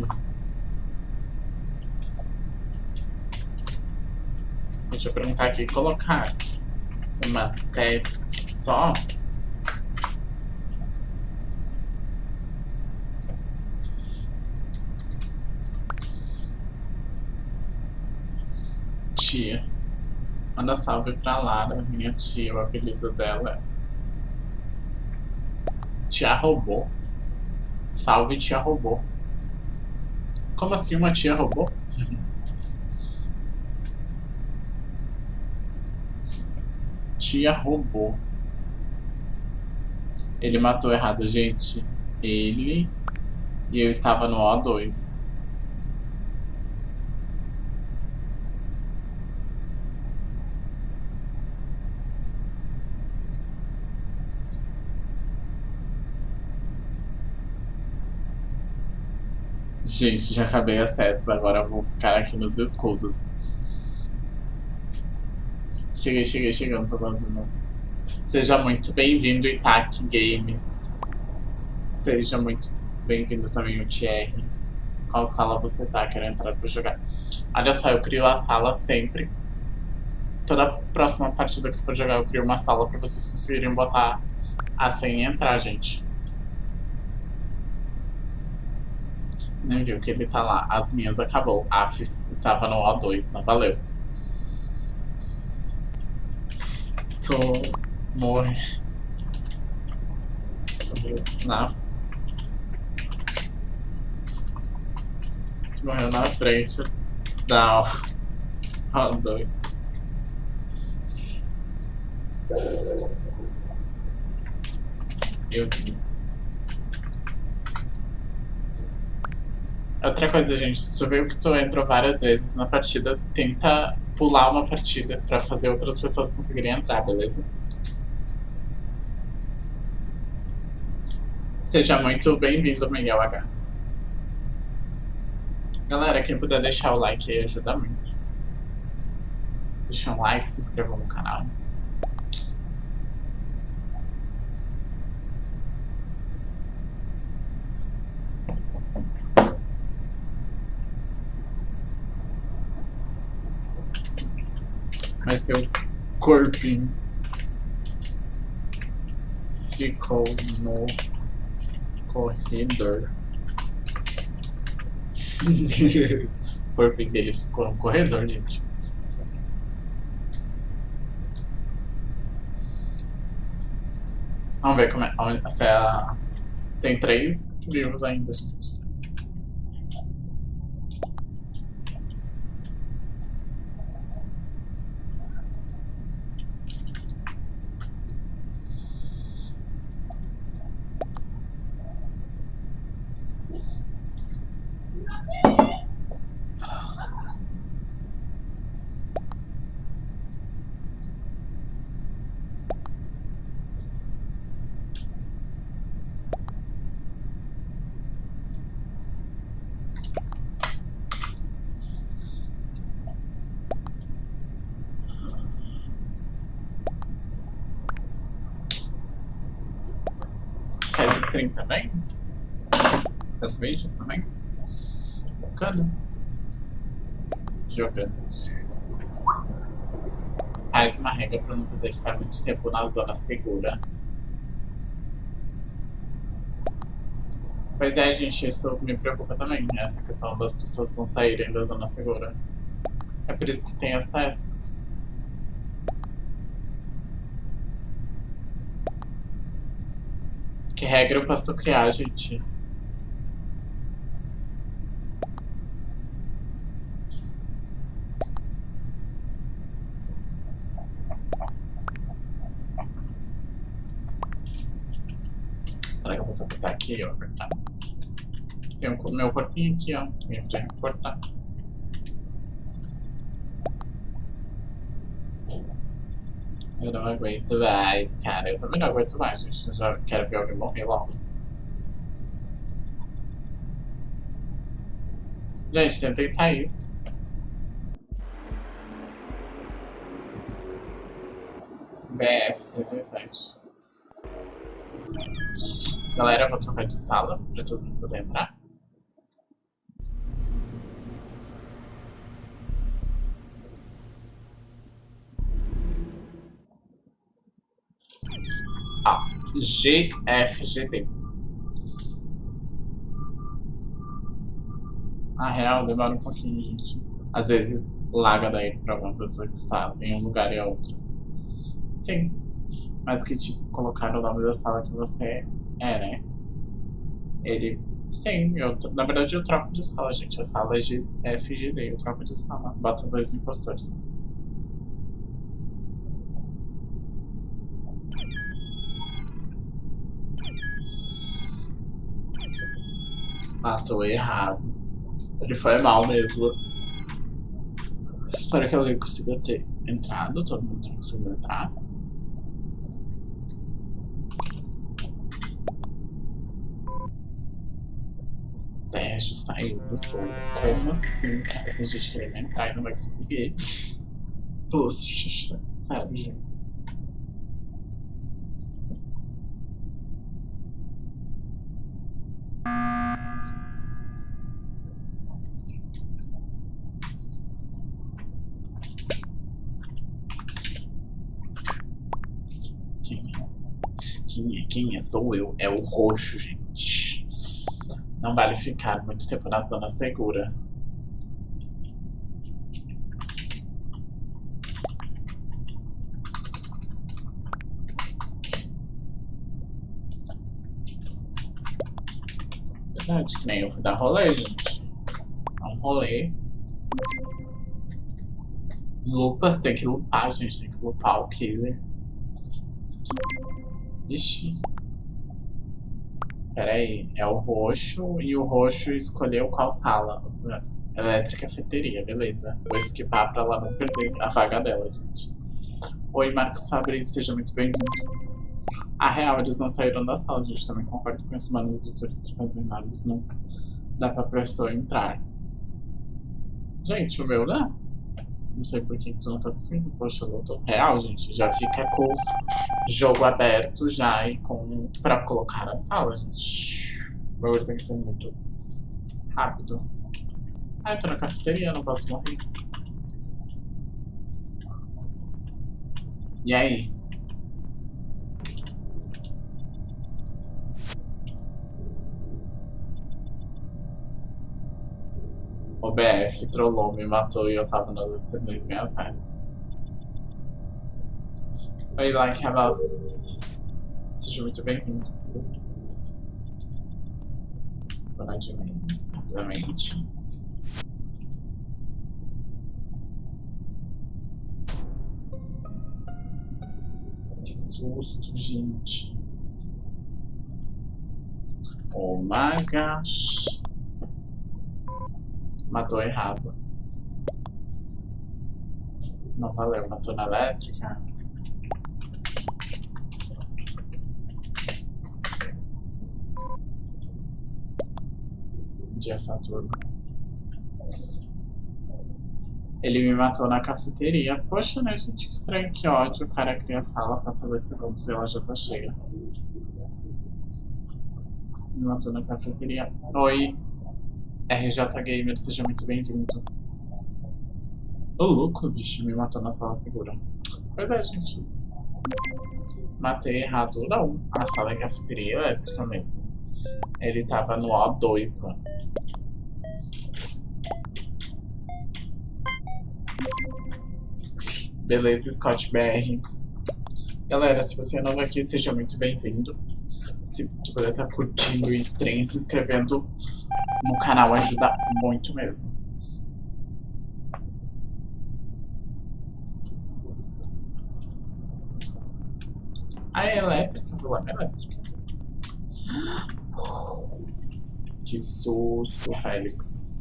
Deixa eu perguntar aqui, colocar uma task só? Tia. Manda salve pra Lara, minha tia, o apelido dela é Tia Robô. Salve, tia Robô. Como assim uma tia robô? Tia Robô. Ele matou errado, gente. Ele e eu estava no O2. Gente, já acabei as testes, agora eu vou ficar aqui nos escudos. Chegamos agora. Seja muito bem-vindo, Itaque Games. Seja muito bem-vindo também, o Thierry. Qual sala você tá? Quero entrar pra jogar. Olha só, eu crio a sala sempre. Toda próxima partida que eu for jogar, eu crio uma sala pra vocês conseguirem botar a senha e entrar, gente. Nem viu que ele tá lá. As minhas acabou. A AFIS estava no O2, não valeu. morre. Na... Morreu na frente da Rondo. Outra coisa, gente, se tu viu que tu entrou várias vezes na partida, tenta pular uma partida pra fazer outras pessoas conseguirem entrar, beleza? Seja muito bem-vindo, Miguel H. Galera, quem puder deixar o like aí ajuda muito. Deixa um like, se inscreva no canal. Mas seu corpinho ficou no corredor. O corpinho dele ficou no corredor, gente. Vamos ver como é. Se ela... Tem 3 vivos ainda, gente. Faz stream também? Faz vídeo também? Bacana. Jogando. Faz uma regra pra não poder ficar muito tempo na zona segura. Pois é, gente, isso me preocupa também, essa questão das pessoas não saírem da zona segura. É por isso que tem as tasks. Que regra eu posso criar, gente? Será que eu posso apertar aqui ou apertar? Tem o meu corpinho aqui, ó. Eu podia recortar. Eu não aguento mais, cara. Eu também não aguento mais, gente. Eu já quero ver alguém morrer logo. Gente, tentei sair. BF37. Galera, eu vou trocar de sala pra todo mundo poder entrar. GFGD. Na real, demora um pouquinho, gente. Às vezes laga daí pra uma pessoa que está em um lugar e outro. Sim. Mas que tipo, colocar o nome da sala que você é, né? Ele... Sim, na verdade eu troco de sala, gente. A sala é GFGD, eu troco de sala. Boto 2 impostores. Tô errado. Ele foi mal mesmo. Espero que alguém consiga ter entrado. Todo mundo conseguiu entrar. Sérgio saiu do jogo. Como assim, cara? Tem gente querendo entrar e não vai conseguir. Poxa, sério, gente. Quem é? Sou eu. É o roxo, gente. Não vale ficar muito tempo na zona segura. verdade, que nem eu fui dar rolê, gente. Um rolê. Lupa, tem que lupar, gente. Tem que lupar o killer. Ixi. Pera aí, é o roxo e o roxo escolheu qual sala? Elétrica cafeteria, beleza. Vou esquipar pra ela não perder a vaga dela, gente. Oi, Marcos Fabrício, seja muito bem-vindo. A real, eles não saíram da sala, gente. Também concordo com esse mano dos turistas fazendo nada. Isso não dá pra pessoa entrar. Gente, o meu, né? Não sei por que tu não tá conseguindo. Poxa, eu tô real, gente. Já fica com o jogo aberto já e com pra colocar na sala, gente. O meu tem que ser muito rápido. Ah, eu tô na cafeteria, não posso morrer. E aí? O BF trollou, me matou e eu tava na lista em acesso. Oi, like a voz. Seja muito bem-vindo. Vou na de mim, rapidamente. Que susto, gente. Oh my gosh. Matou errado. Não valeu, matou na elétrica. Dia Saturno. Ele me matou na cafeteria. Poxa, né, gente? Que estranho, que ódio. O cara cria a sala, passa 2 segundos e ela já tá cheia. Me matou na cafeteria. Oi, RJ Gamer, seja muito bem-vindo. Ô, louco, bicho, me matou na sala segura. Pois é, gente. Matei errado, não. A sala é cafeteria elétrica mesmo. Ele tava no O2, mano. Beleza, Scott BR. Galera, se você é novo aqui, seja muito bem-vindo. Se tu puder estar curtindo o stream, se inscrevendo no canal ajuda muito mesmo. Ah, é elétrica? Vou lá na elétrica. Que susto, Félix.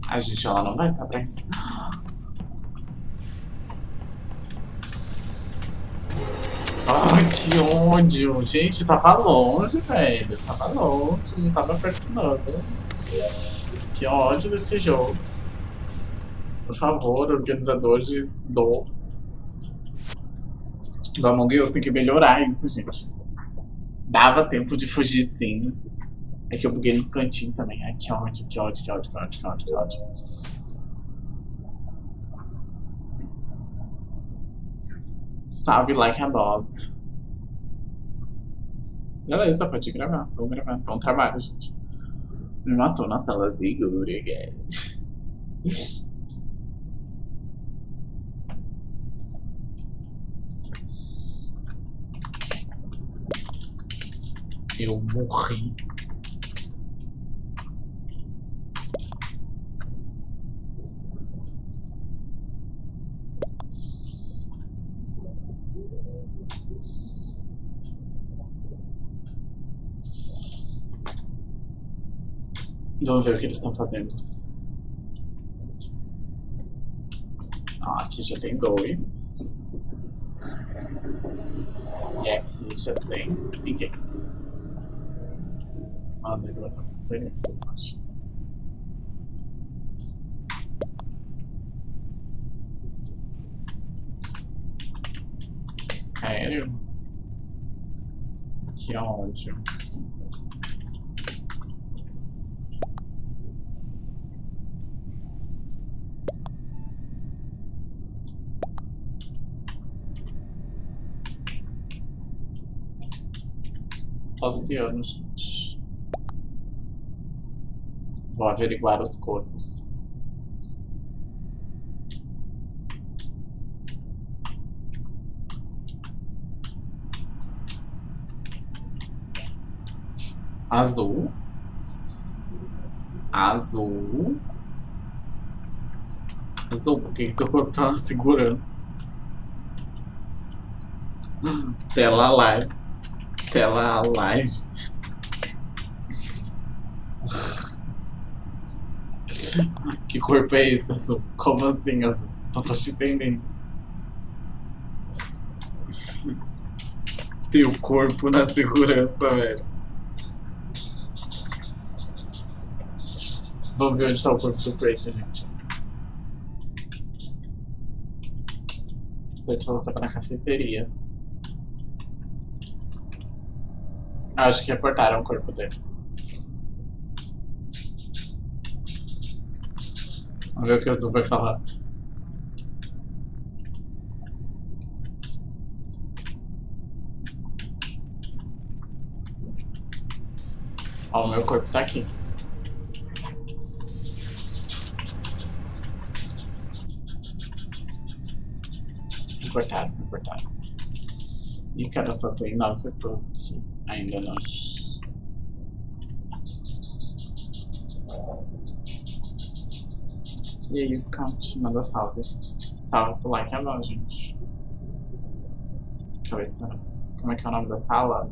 A gente, ela não vai estar pra cima. Ai, que ódio. Gente, tava longe, velho. Tava longe, não tava perto não. Que ódio desse jogo. Por favor, organizadores do Among Us, tem que melhorar isso, gente. Dava tempo de fugir, sim. É que eu buguei nos cantinhos também. Ai, que ódio, que ódio, que ódio, que ódio, que ódio, que ódio. Salve, like a boss. Beleza, pode gravar. Vamos gravar. Bom trabalho, gente. Me matou na sala de Jogar. Eu morri. Vamos ver o que eles estão fazendo. Ah, aqui já tem 2. E aqui já tem ninguém. Ah, negócio não sei nem o que vocês acham. Sério? Que ódio. Oceano, gente. Vou averiguar os corpos. Azul. Azul. Azul, por que teu corpo tá na segurança? Tela live. Tela live. Que corpo é esse, Azul? Como assim, Azul? Não tô te entendendo. Teu corpo na segurança, velho. Vamos ver onde tá o corpo do Preto, gente. O Preto falou que tava na cafeteria. Acho que reportaram o corpo dele. Vamos ver o que o Azul vai falar. Ó, o meu corpo tá aqui. Me cortaram. E cara, só tem 9 pessoas que ainda não. E é isso, Count. Manda salve. Salve pro like agora, gente. Deixa eu ver se... Como é que é o nome da sala?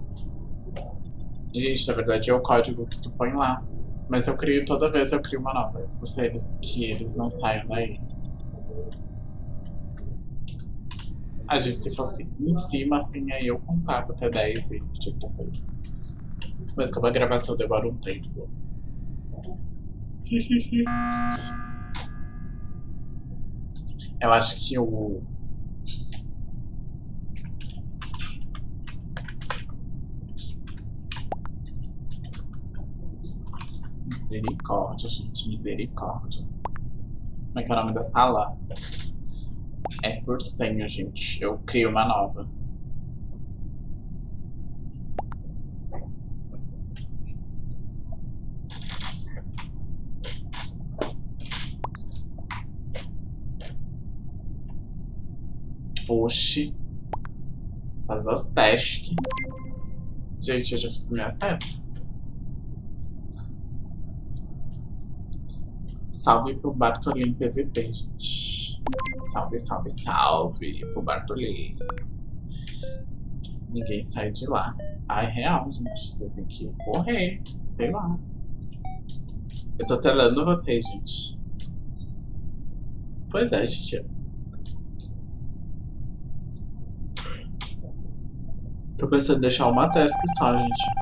Gente, na verdade é o código que tu põe lá. Mas eu crio toda vez, eu crio uma nova. Mas por ser que eles não saiam daí. A gente, se fosse em cima, assim, aí eu contava até 10 e pedia pra sair. Mas como a gravação demora um tempo. Eu acho que o... Misericórdia, gente, misericórdia. Como é que é o nome da sala? É por senha, gente. Eu crio uma nova. Oxi. Faz as testes. Gente, eu já fiz minhas testes. Salve pro Bartolim PVP, gente. Salve, salve, salve pro Bartolim. Ninguém sai de lá. Ah, é real, gente. Vocês têm que correr. Sei lá. Eu tô telando vocês, gente. Pois é, gente. Tô pensando em deixar uma task só, gente.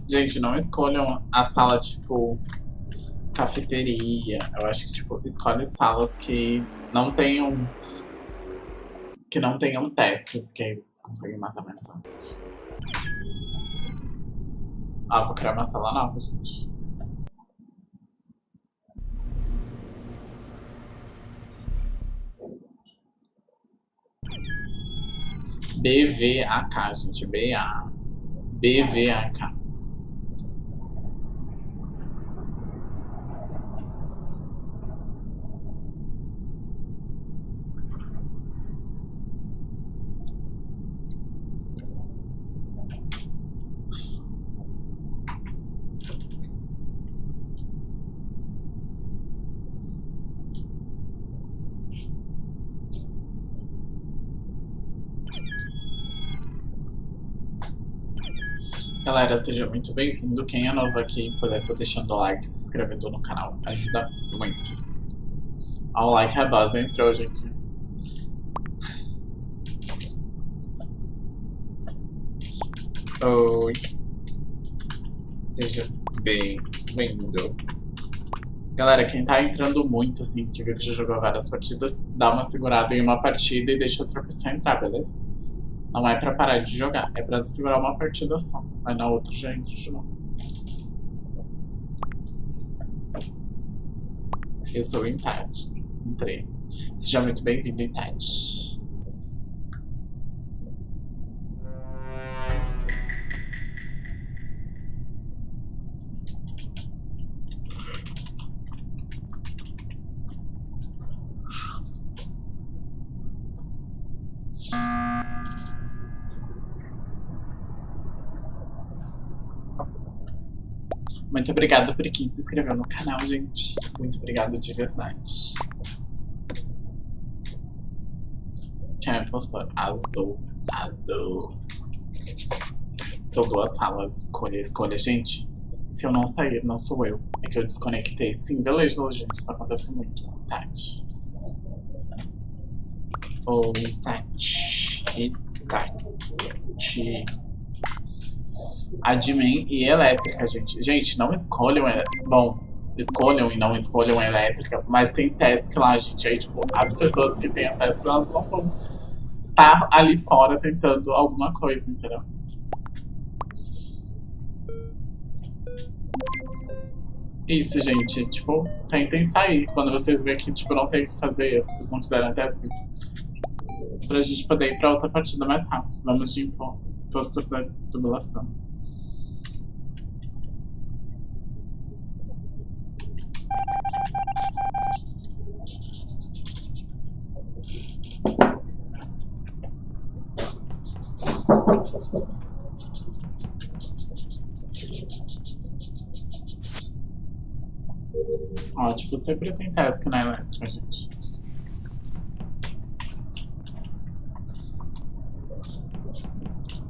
Gente, não escolham a sala, tipo, cafeteria. Eu acho que, tipo, escolhe salas que não tenham tasks, que aí vocês conseguem matar mais fácil. Ah, vou criar uma sala nova, gente. BVAK, gente. BVAK. Galera, seja muito bem-vindo. Quem é novo aqui, puder estar deixando o like e se inscrevendo no canal. Ajuda muito. Ó, o like a base entrou, gente. Oi. Seja bem-vindo. Galera, quem tá entrando muito, assim, que viu que já jogou várias partidas, dá uma segurada em uma partida e deixa outra pessoa entrar, beleza? Não é pra parar de jogar, é pra segurar uma partida só. Aí na outra já entra de novo. Eu sou o Intade. Entrei. Seja muito bem-vindo, Intade. Muito obrigado por quem se inscreveu no canal, gente. Muito obrigado de verdade. Quem é postou? Azul. Azul. São duas salas. Escolha, escolha. Gente, se eu não sair, não sou eu. É que eu desconectei. Sim, beleza, gente. Isso acontece muito. Tati. Oi, Tati. Tati. Admin e elétrica, gente. Gente, não escolham. Bom, escolham e não escolham elétrica, mas tem task lá, gente. Aí, tipo, as pessoas que têm acesso, elas não vão estar ali fora tentando alguma coisa, entendeu? Isso, gente. Tipo, tentem sair. Quando vocês verem que, tipo, não tem o que fazer e as pessoas não quiserem task, pra gente poder ir pra outra partida mais rápido. Vamos de imposto da tubulação. Ó, tipo, sempre tem task na elétrica, gente.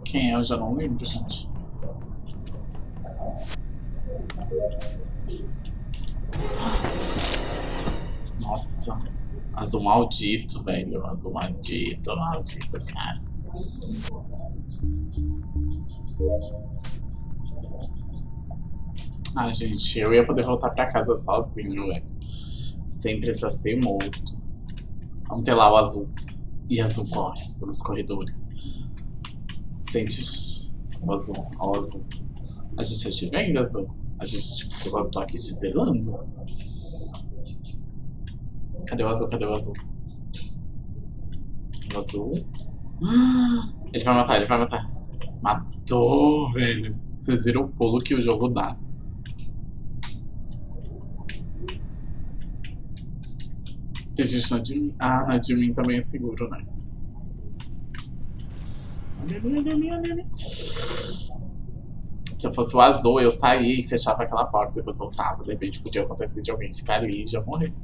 Quem é? Eu já não lembro, gente. Nossa. Azul maldito, velho. Azul maldito, cara. Ah, gente, eu ia poder voltar pra casa sozinho, velho. Sem precisar ser morto. Vamos ter lá o azul. E azul corre pelos corredores. Sente o azul, ó, o azul. A gente já te vendo, azul. A gente, tipo, eu tô aqui te delando. Cadê o azul? Cadê o azul? O azul. Ele vai matar, ele vai matar. Matou, velho. Vocês viram o pulo que o jogo dá. Tem gente na de mim. Ah, na de mim também é seguro, né? Se eu fosse o azul, eu saía e fechava aquela porta e depois voltava. De repente podia acontecer de alguém ficar ali e já morrer.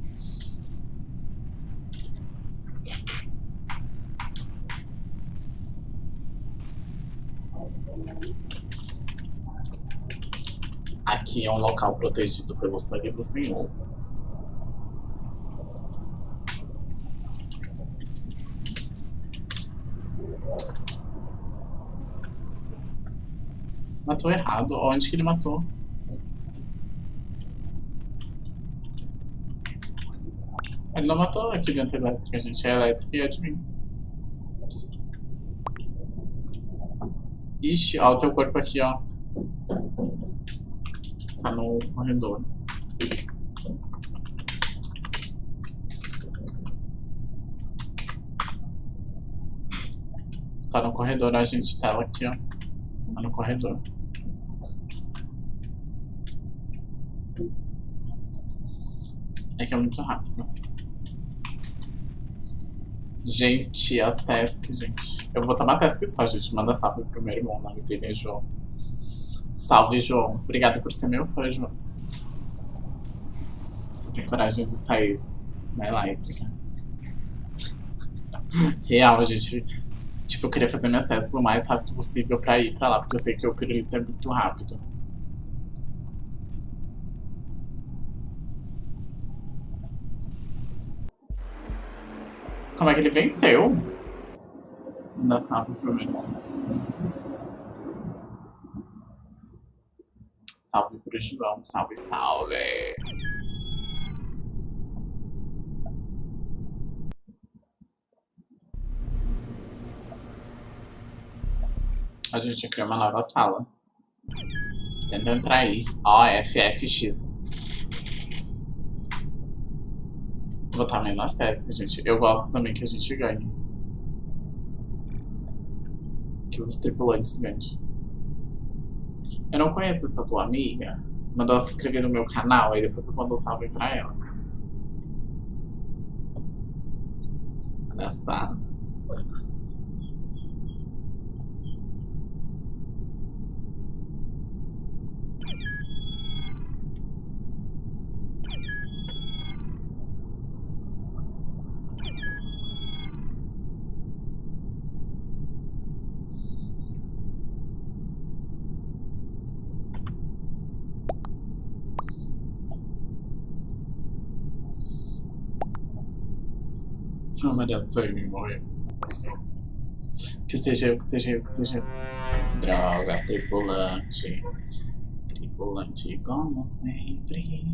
Aqui é um local protegido pelo sangue do Senhor. Matou errado. Onde que ele matou? Ele não matou aqui dentro da elétrica, gente. É elétrica e é de mim. Ixi, ó o teu corpo aqui, ó. Tá no corredor. Tá no corredor, a gente tá aqui, ó. Tá no corredor. É que é muito rápido. Gente, as tasks, gente. Eu vou tomar task só, gente. Manda salve pro meu irmão, o nome dele é João. Salve, João. Obrigado por ser meu fã, João. Você tem coragem de sair na elétrica. Real, gente. Tipo, eu queria fazer minhas testes o mais rápido possível pra ir pra lá, porque eu sei que o pirulito é muito rápido. Como é que ele venceu? Não dá salve pro meu irmão. Salve pro João, salve, salve. A gente criou uma nova sala. Tenta entrar aí. Ó, FFX. Vou botar meio nas tasks, gente. Eu gosto também que a gente ganhe. Que os tripulantes ganhem. Eu não conheço essa tua amiga. Mandou ela se inscrever no meu canal, aí depois eu mando um salve pra ela. Engraçado. Oh, meu Deus, saiu e morreu. Que seja eu, que seja eu, que seja eu. Droga, tripulante. Tripulante, como sempre.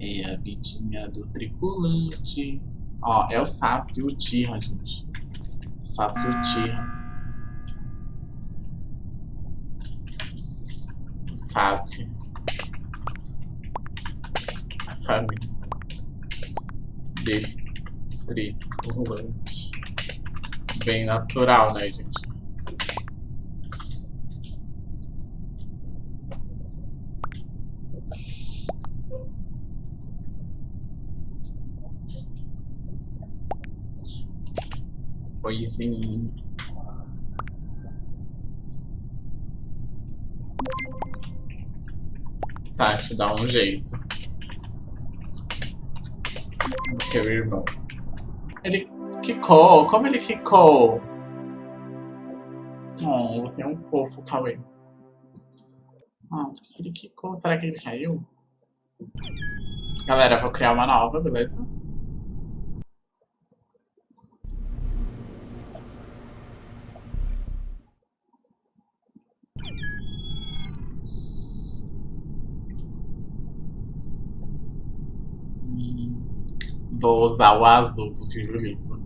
É a vidinha do tripulante. Ó, é o Sasuke e o Uchiha, gente. O Sasuke e o Uchiha. O Sasuke. A família. De tripulante. Bem natural, né, gente? Oizinho. Tá, te dá um jeito. Do teu irmão. Ele quicou. Como ele quicou? Oh, você é um fofo, Cauê. Ah, por que ele quicou? Será que ele caiu? Galera, vou criar uma nova, beleza? Vou usar o azul do pirulito.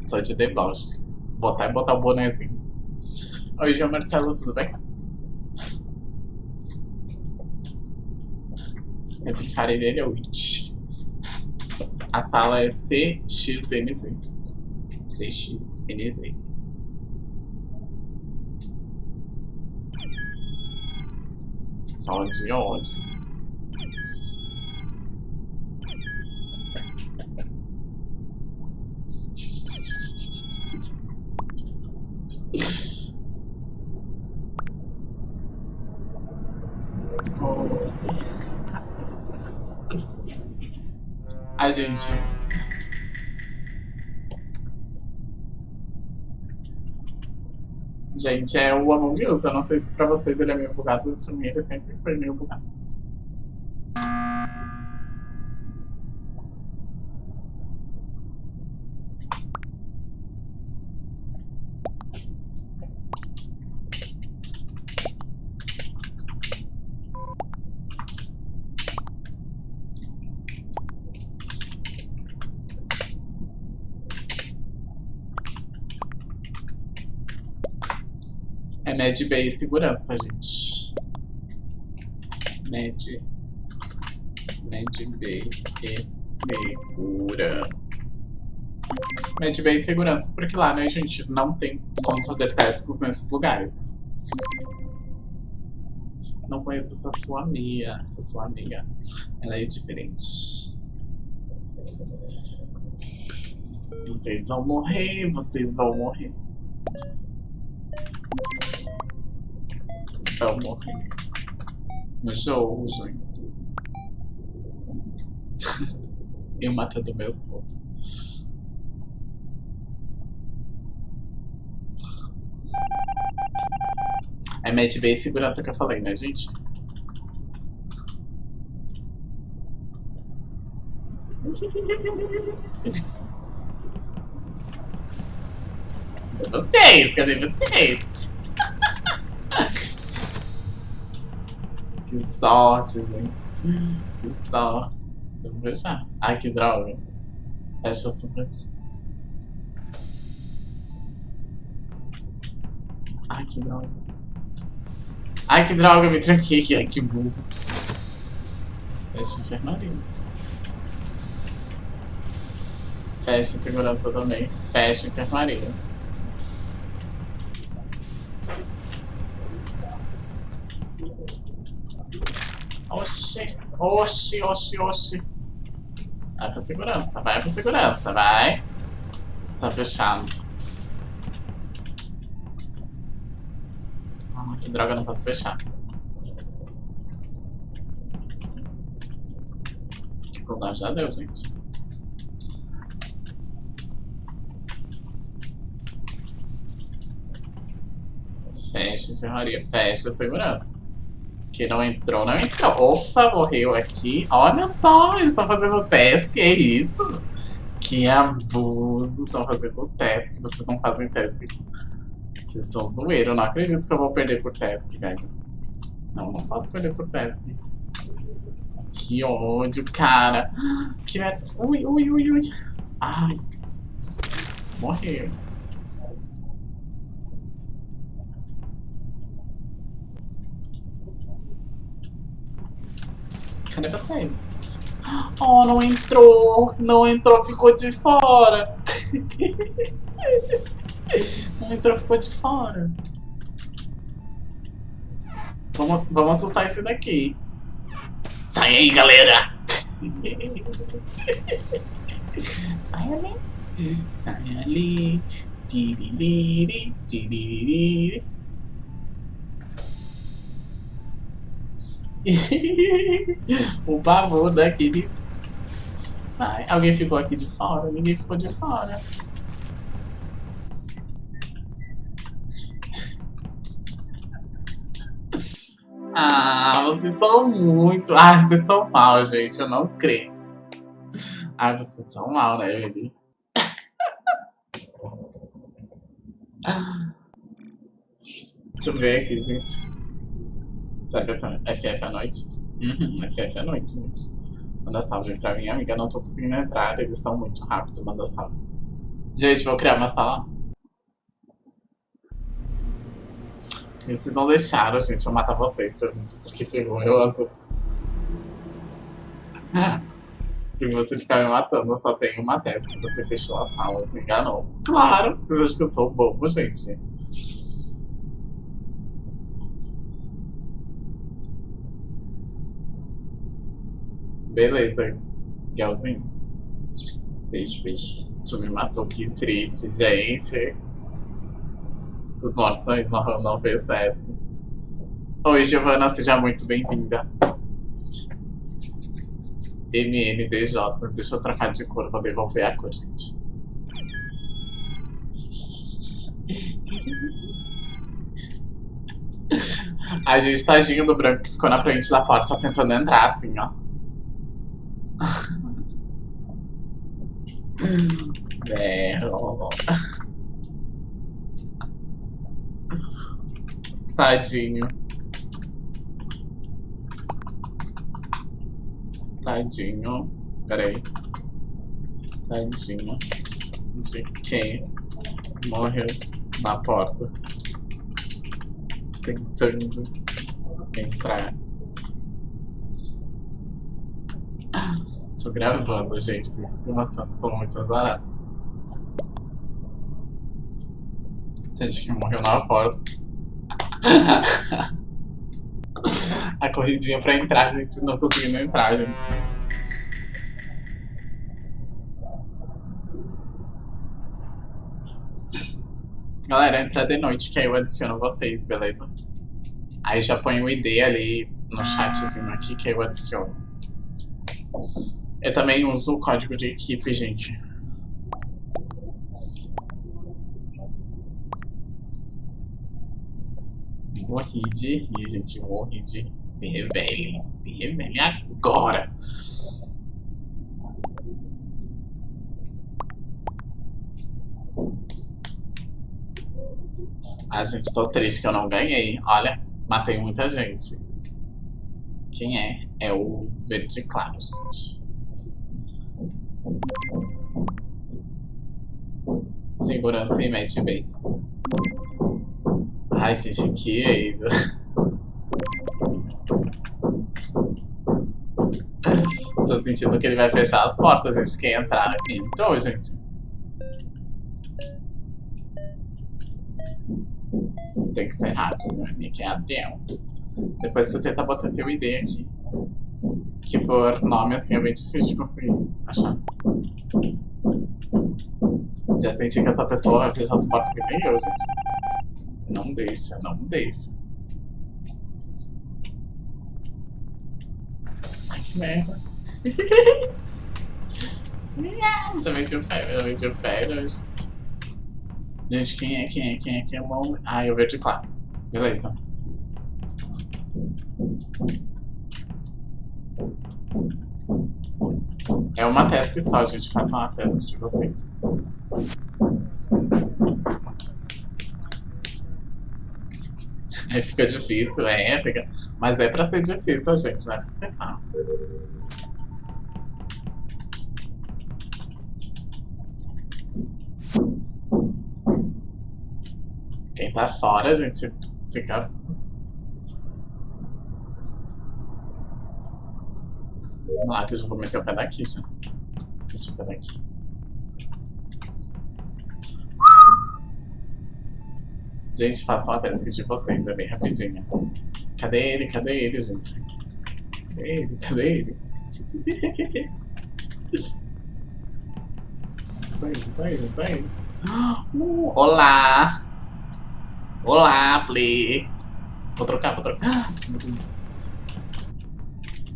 Só de deboche. Botar o bonezinho. Oi, João Marcelo, tudo bem? Eu FREEFIRE dele é o It. A sala é CXNZ. CXNZ. Só de ódio. A gente... Gente, é o AMONGUS. Eu não sei se pra vocês ele é meio bugado, mas pra mim ele sempre foi meio bugado. É Med Bay e segurança, gente. Med Bay e segurança. Med Bay e segurança, porque lá, né, gente, não tem como fazer testes nesses lugares. Não conheço essa sua amiga. Essa sua amiga, ela é diferente. Vocês vão morrer, vocês vão morrer. Vão morrer. No jogo, gente. Eu matando meus fofos. É Med Bay e segurança que eu falei, né, gente? Vocês, cadê vocês? Que sorte, gente. Que sorte. Eu vou fechar. Ai, que droga. Fecha o super. Ai, que droga. Ai, que droga, me tranquei. Ai, que burro. Fecha a enfermaria. Fecha a segurança também. Fecha a enfermaria. Oxi, oxi, oxi, oxi. Vai pra segurança, vai pra segurança, vai. Tá fechado. Ah, que droga, não posso fechar. Que cooldown já deu, gente. Fecha a enfermaria, fecha a segurança. Que não entrou, não entrou. Opa, morreu aqui. Olha só, eles estão fazendo teste, que é isso? Que abuso. Estão fazendo task. Vocês não fazem task. Vocês são zoeiros. Eu não acredito que eu vou perder por task, velho. Não, não posso perder por task. Que ódio, cara. Que merda. Ui, ui, ui, ui. Ai. Morreu. Cadê vocês? Oh, não entrou. Não entrou, ficou de fora. Não entrou, ficou de fora. Vamos assustar esse daqui. Sai aí, galera. Sai ali. Sai ali. Tiririri, tiririri. O pavor daquele. Ai, alguém ficou aqui de fora? Ninguém ficou de fora. Ah, vocês são muito. Ah, vocês são mal, gente. Eu não creio. Ah, vocês são mal, né, ele? Deixa eu ver aqui, gente. Sabe, FF à noite? FF à noite, gente. Manda salve pra minha amiga. Não tô conseguindo entrar, eles estão muito rápido. Manda salve. Gente, vou criar uma sala. Vocês não deixaram, gente. Vou matar vocês, porque vergonhoso. Porque você ficar me matando, eu só tenho uma tese que você fechou as salas, me enganou. Claro, vocês acham que eu sou bobo, gente. Beleza, Miguelzinho. Beijo, beijo. Tu me matou, que triste, gente. Os mortos não percebem. Oi, Giovana, seja muito bem-vinda. MNDJ. Deixa eu trocar de cor, vou devolver a cor, gente. A gente tá agindo do branco que ficou na frente da porta, só tentando entrar, assim, ó. Berro. Tadinho. Tadinho. Peraí. Tadinho. De quem morreu na porta. Tentando entrar. Tô gravando, gente, por isso sou muito azarado. Tem gente que morreu na porta. A corridinha pra entrar, gente, não conseguindo entrar, gente. Galera, entra de noite que aí eu adiciono vocês, beleza? Aí já põe o ID ali no chatzinho aqui que aí eu adiciono. Eu também uso o código de equipe, gente. Morri de rir, gente. Morri de rir. Se rebele agora. Ah, gente, tô triste que eu não ganhei. Olha, matei muita gente. Quem é? É o verde claro, gente. Segurança e match bait. Ai, gente, que ainda. Tô sentindo que ele vai fechar as portas, gente. Quem entrar aqui entrou, gente. Tem que ser rápido, meu amigo. É Adriel. Depois você tenta botar teu ID aqui. Que por nome assim é bem difícil de conseguir achar. Já senti que essa pessoa vai fechar as portas que nem eu, gente. Não deixa, não deixa. Ai, que merda. Já meti o pé, já meti o pé, já. Gente, quem é bom? Ah, eu verde claro. Beleza. É É uma task só, gente. Faça uma task de vocês. Aí fica difícil, fica. Mas é pra ser difícil, gente, não é pra ser fácil. Quem tá fora, gente, fica. Vamos lá, que eu já vou meter o pé daqui, já. Deixa o pé daqui. Gente, façam a task de vocês, é bem rapidinho. Cadê ele? Cadê ele, gente? Cadê ele? Cadê ele? Vai. Olá! Olá, Play! Vou trocar.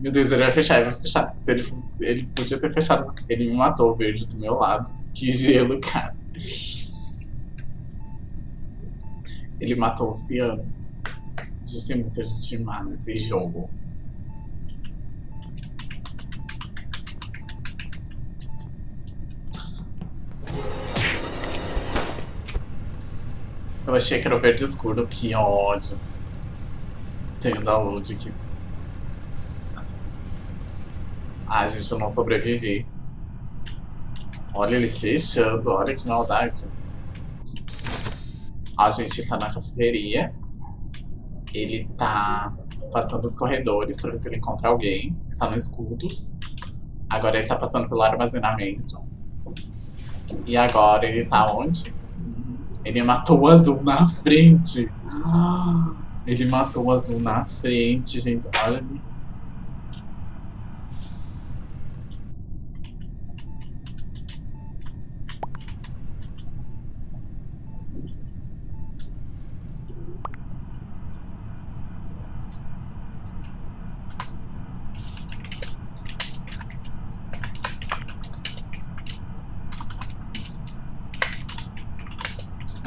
Meu Deus, ele vai fechar, Se ele podia ter fechado. Ele me matou, o verde do meu lado. Que gelo, cara. Ele matou o Ciano. A gente tem muita gente má nesse jogo. Eu achei que era o verde escuro, que ódio. Tenho download aqui. Ah, gente, eu não sobrevivi. Olha ele fechando, olha que maldade. A gente tá na cafeteria. Ele tá passando os corredores pra ver se ele encontra alguém. Tá no escudos. Agora ele tá passando pelo armazenamento. E agora ele tá onde? Ele matou o azul na frente. Ele matou o azul na frente, gente. Olha ali.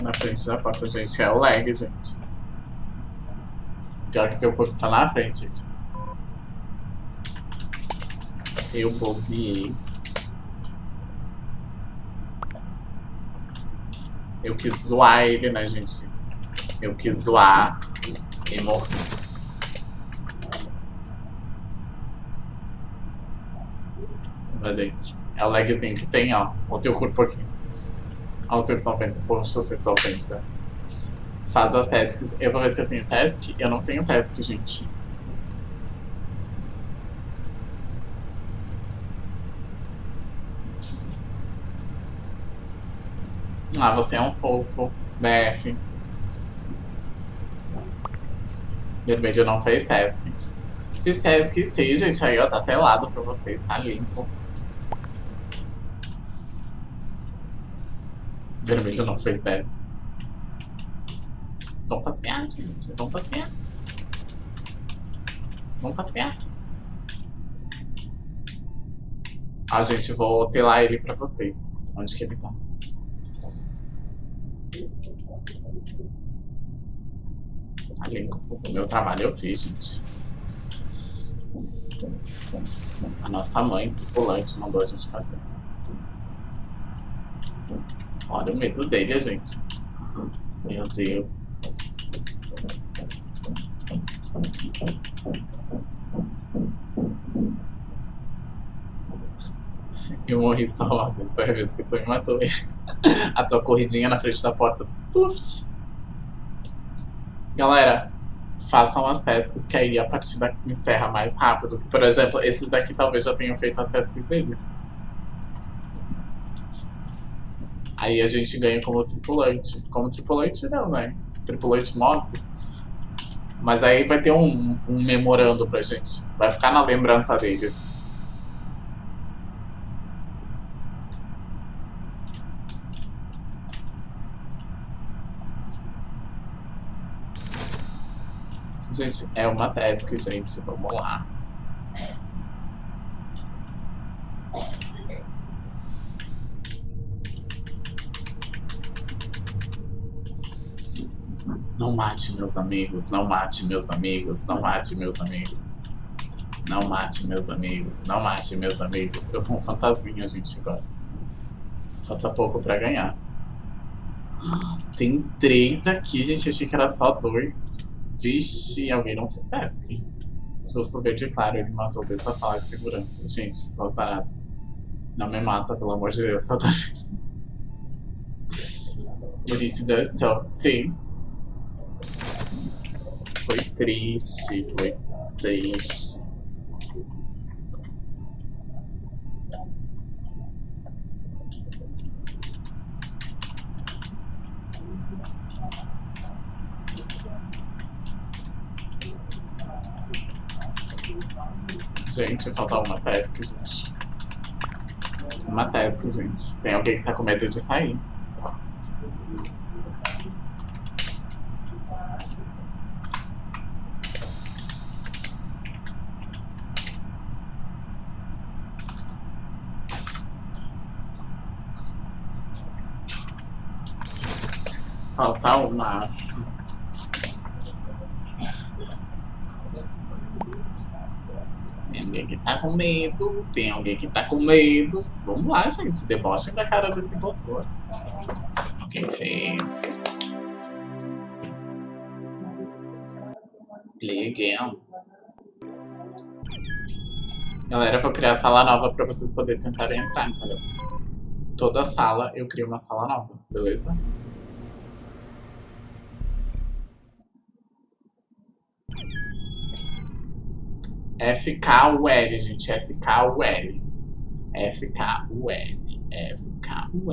Na frente da porta, gente. É o lag, gente. Pior que teu corpo tá na frente, gente. Eu bobiei. Eu quis zoar ele, né, gente? Eu quis zoar e morri. Lá dentro. É o lagzinho que tem, ó. O teu corpo aqui. Ó, 190, poxa, 190. Faz as tasks. Eu vou ver se eu tenho task. Eu não tenho task, gente. Ah, você é um fofo. BF. Vermelho não fez task. Fiz task sim, gente. Aí, ó, tá telado pra vocês. Tá limpo. Vermelho não fez task. Vamos passear, gente. Vamos passear. Vamos passear. Ah, gente, vou telar ele pra vocês. Onde que ele tá? Ali, o meu trabalho eu fiz, gente. A nossa mãe, tripulante, mandou a gente fazer. Olha o medo dele, gente. Meu Deus. Eu morri só uma vez, foi a vez que tu me matou. A tua corridinha na frente da porta. Pluft. Galera, façam as tasks que aí a partida encerra mais rápido. Por exemplo, esses daqui talvez já tenham feito as tasks deles. Aí a gente ganha como tripulante. Como tripulante não, né? Tripulante motos. Mas aí vai ter um memorando pra gente. Vai ficar na lembrança deles. Gente, é uma task, gente. Vamos lá. Não mate meus amigos, não mate meus amigos, não mate meus amigos. Não mate meus amigos, não mate meus amigos. Eu sou um fantasminha, gente, agora. Falta pouco pra ganhar. Tem 3 aqui, gente. Achei que era só 2. Vixe, alguém não fez task. Se eu sou verde, claro, ele matou dentro da sala de segurança. Gente, sou azarado. Não me mata, pelo amor de Deus. Só tá... Bonito da céu, sim. Foi triste, foi triste. Gente, falta uma task, gente. Uma task, gente. Tem alguém que tá com medo de sair. Falta uma, acho. Tem alguém que tá com medo. Tem alguém que tá com medo. Vamos lá, gente. Debochem da cara desse impostor. Alguém fez. Play again. Galera, eu vou criar sala nova pra vocês poderem tentarem entrar, entendeu? Toda sala eu crio uma sala nova, beleza? FKUL, gente. FKUL. FKUL. FKUL.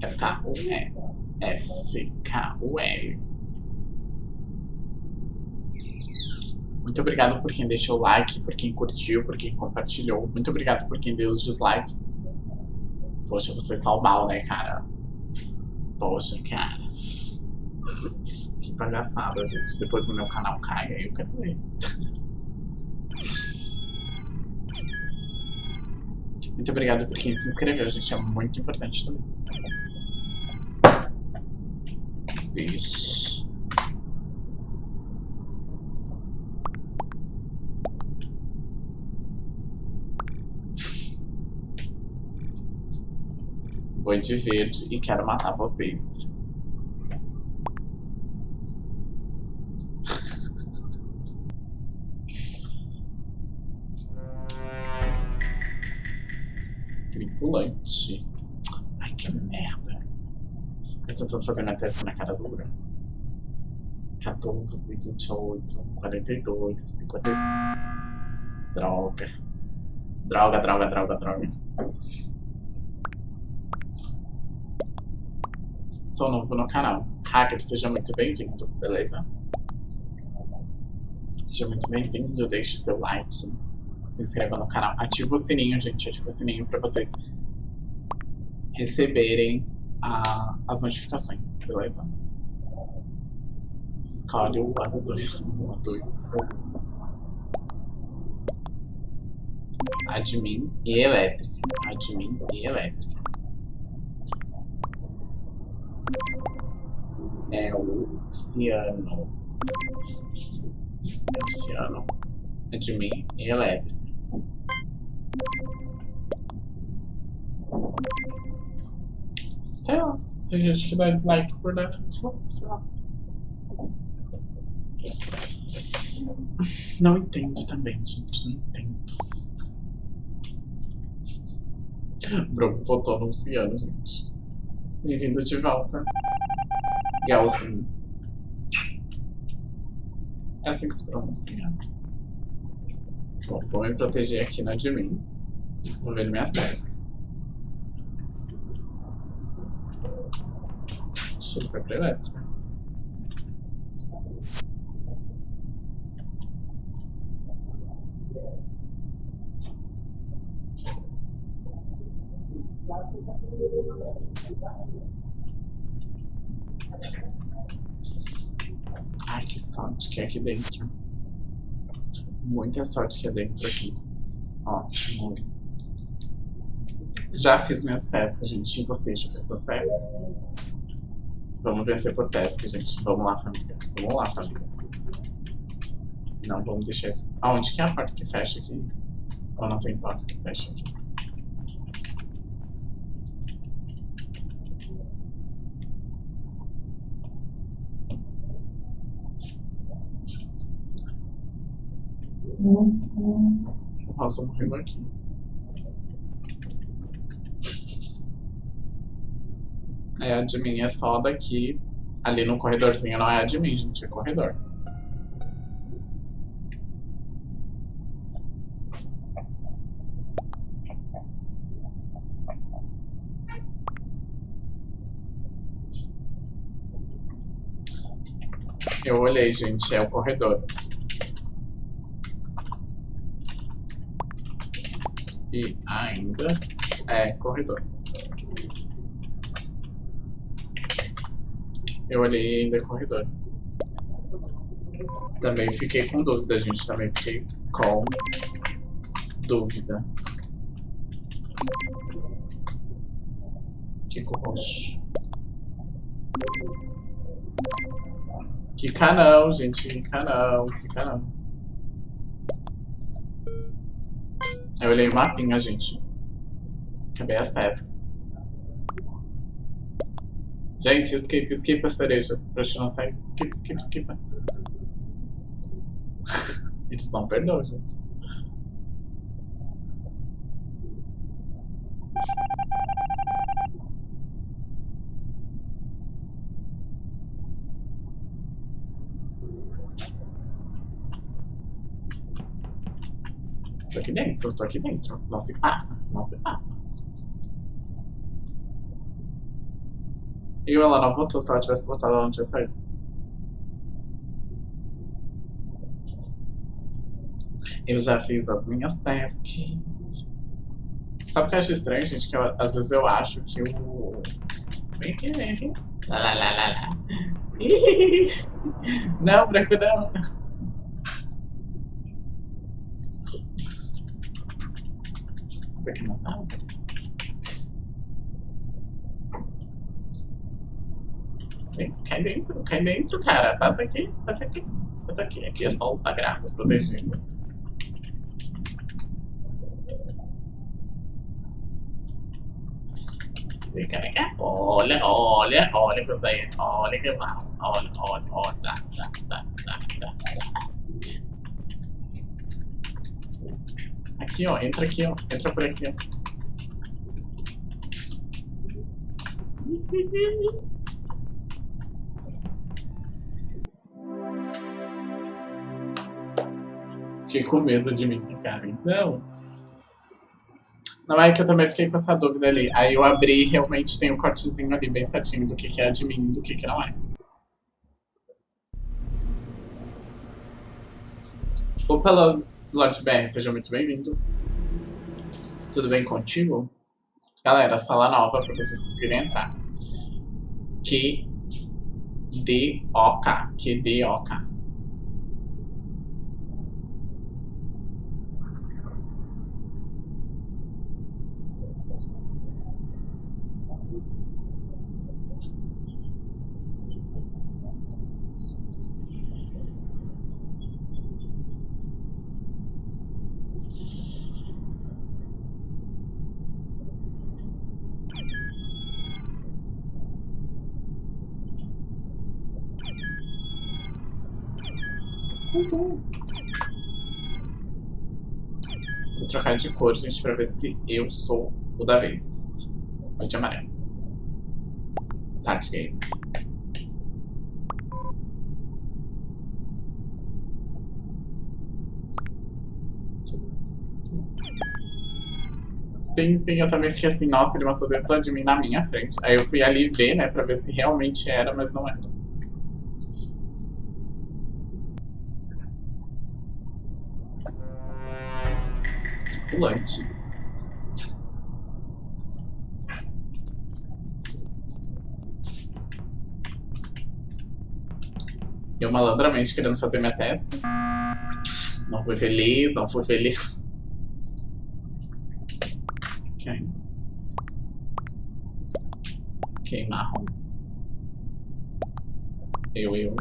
FKUL. FKUL. Muito obrigado por quem deixou o like, por quem curtiu, por quem compartilhou. Muito obrigado por quem deu os dislikes. Poxa, vocês são mal, né, cara? Poxa, cara. Que palhaçada, gente. Depois o meu canal cai, aí eu quero ver. Muito obrigado por quem se inscreveu, gente. É muito importante também. Vixe. Vou de verde e quero matar vocês. Tripulante. Ai, que merda. Eu tô tentando fazer minha testa na cara dura. 14, 28, 42, 55. Droga. Droga, droga, droga, droga. Sou novo no canal. Hacker, seja muito bem-vindo, beleza? Seja muito bem-vindo, deixe seu like, se inscreva no canal. Ativa o sininho, gente, ativa o sininho pra vocês receberem as notificações, beleza? Escolhe o lado 2, por favor. Admin e elétrica. Admin e elétrica. É o ciano. É o ciano. Admin e elétrica. Sei lá. Tem gente que dá dislike por dar dislike, sei lá. Não entendo também, gente. Não entendo. Bruno votou no ciano, gente. Bem-vindo de volta. Galzinho. É assim que se pronuncia. Bom, vou me proteger aqui na admin. Vou ver minhas tasks. Acho que ele foi pra elétrica. Ai, que sorte que é aqui dentro. Muita sorte que é dentro aqui. Ótimo. Já fiz minhas tasks, gente. E vocês, já fiz suas tasks? Vamos vencer por task, gente. Vamos lá, família. Vamos lá, família. Não, vamos deixar isso. Aonde que é a porta que fecha aqui? Ou não tem porta que fecha aqui? O Rosa morreu aqui. É, a de mim é só daqui. Ali no corredorzinho não é a de mim, gente, é corredor. Eu olhei, gente, é o corredor. E ainda é corredor. Eu olhei e ainda é corredor. Também fiquei com dúvida, gente. Também fiquei com dúvida. Fico roxo. Que canal, gente. Que canal. Que canal. Eu olhei o mapinha, gente. Acabei as tasks. Gente, esquipa a cereja. Pra gente não sair. Esquipa. Eles não perdoam, gente. Tô aqui dentro. Não se passa. E ela não votou. Se ela tivesse votado, ela não tinha saído. Eu já fiz as minhas tasks. Sabe o que eu acho estranho, gente? Que às vezes eu acho que o... Vem aqui. Lá. Não, branco não. Você quer matar? Vem, cai dentro, cara. Passa aqui. Aqui é só o sagrado, protegido. Vem cá. Olha, coisa aí. Olha que mal. Olha. Tá. Aqui, ó. Entra aqui, ó. Entra por aqui, ó. Fiquei com medo de mim ficar. Então... Não, é que eu também fiquei com essa dúvida ali. Aí eu abri e realmente tem o cortezinho ali bem certinho do que é de mim e do que não é. Opa, Lord BR, seja muito bem-vindo. Tudo bem contigo? Galera, sala nova pra vocês conseguirem entrar. QDOK. Vou trocar de cor, gente, pra ver se eu sou o da vez. Vou de amarelo. Start game. Sim, eu também fiquei assim, nossa, ele matou dentro de mim na minha frente. Aí eu fui ali ver, né, pra ver se realmente era, mas não era. Pulante. Eu malandramente querendo fazer minha task. Não fui feliz. Ok, marrom. Eu.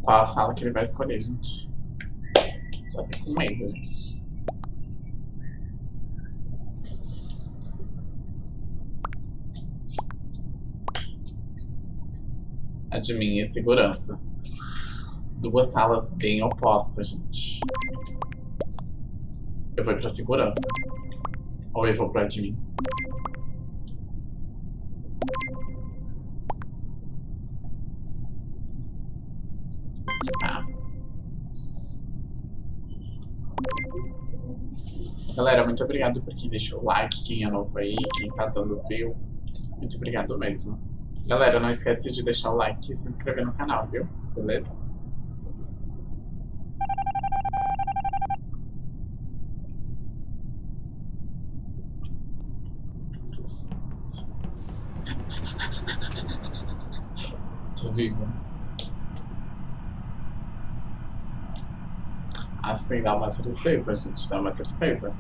qual a sala que ele vai escolher, gente. Já tô com medo, gente. Admin e segurança. Duas salas bem opostas, gente. Eu vou pra segurança. Ou eu vou pro admin. Tá. Galera, muito obrigado por quem deixou o like, quem é novo aí, quem tá dando view. Muito obrigado mesmo. Galera, não esquece de deixar o like e se inscrever no canal, viu? Beleza? Tô vivo. Assim dá uma tristeza, gente. Dá uma tristeza.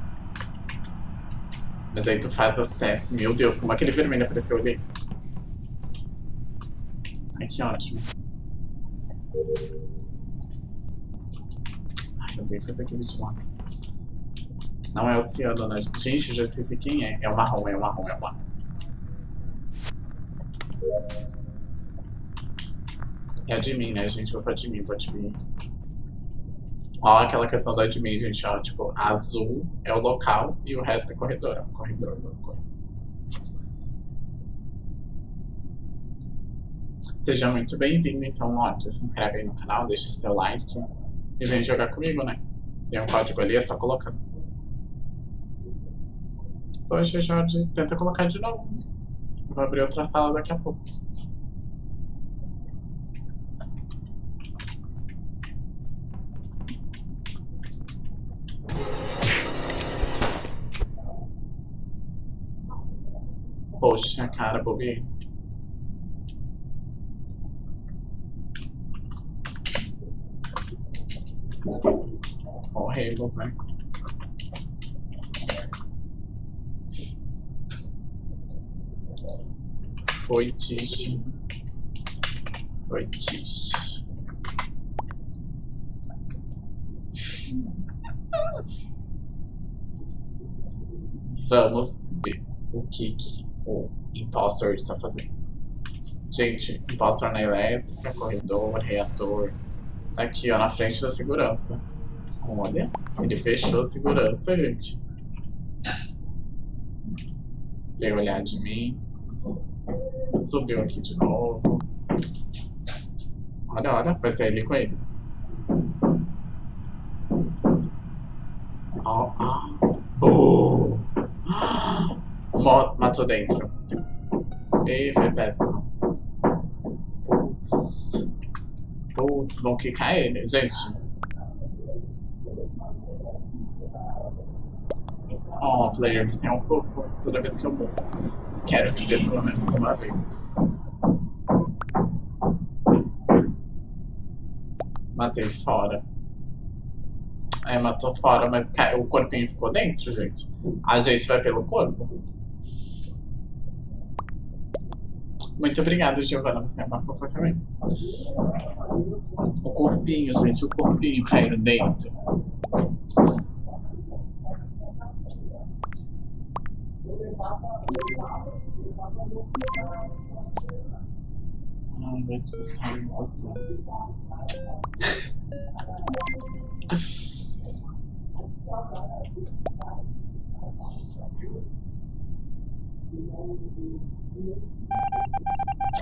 Mas aí tu faz as testes. Meu Deus, como aquele vermelho apareceu ali. Ai, que ótimo. Ai, eu tenho que fazer aquele de lá. Não é o ciano, né? Gente, eu já esqueci quem é. É o marrom, é o marrom, é o marrom. É admin, né, gente? Vou pro admin, vou admin. Ó, aquela questão do admin, gente, ó. Tipo, azul é o local e o resto é corredor. É um corredor, corredor. Seja muito bem-vindo, então, ó, se inscreve aí no canal, deixa seu like e vem jogar comigo, né? Tem um código ali, é só colocar. Poxa, Jorge, tenta colocar de novo. Vou abrir outra sala daqui a pouco. Poxa, cara, bobeei. Morremos, né? Foi tiche. Foi tiche. Vamos ver o que o impostor está fazendo. Gente, impostor na elétrica, corredor, reator. Tá aqui, ó, na frente da segurança. Olha, ele fechou a segurança, gente. Veio olhar de mim. Subiu aqui de novo. Olha, olha, vai sair ali com eles. Ó, oh. Matou dentro. E foi péssimo. Putz. Putz, vão quicar ele, gente. Oh, player, você é um fofo. Toda vez que eu morro, quero viver pelo menos uma vez. Matei fora. É, matou fora, mas o corpinho ficou dentro, gente. A gente vai pelo corpo. Muito obrigada, Giovana. Você é uma fofa também. O corpinho, gente. O corpinho caindo dentro. Ai, vai expulsar o impostor.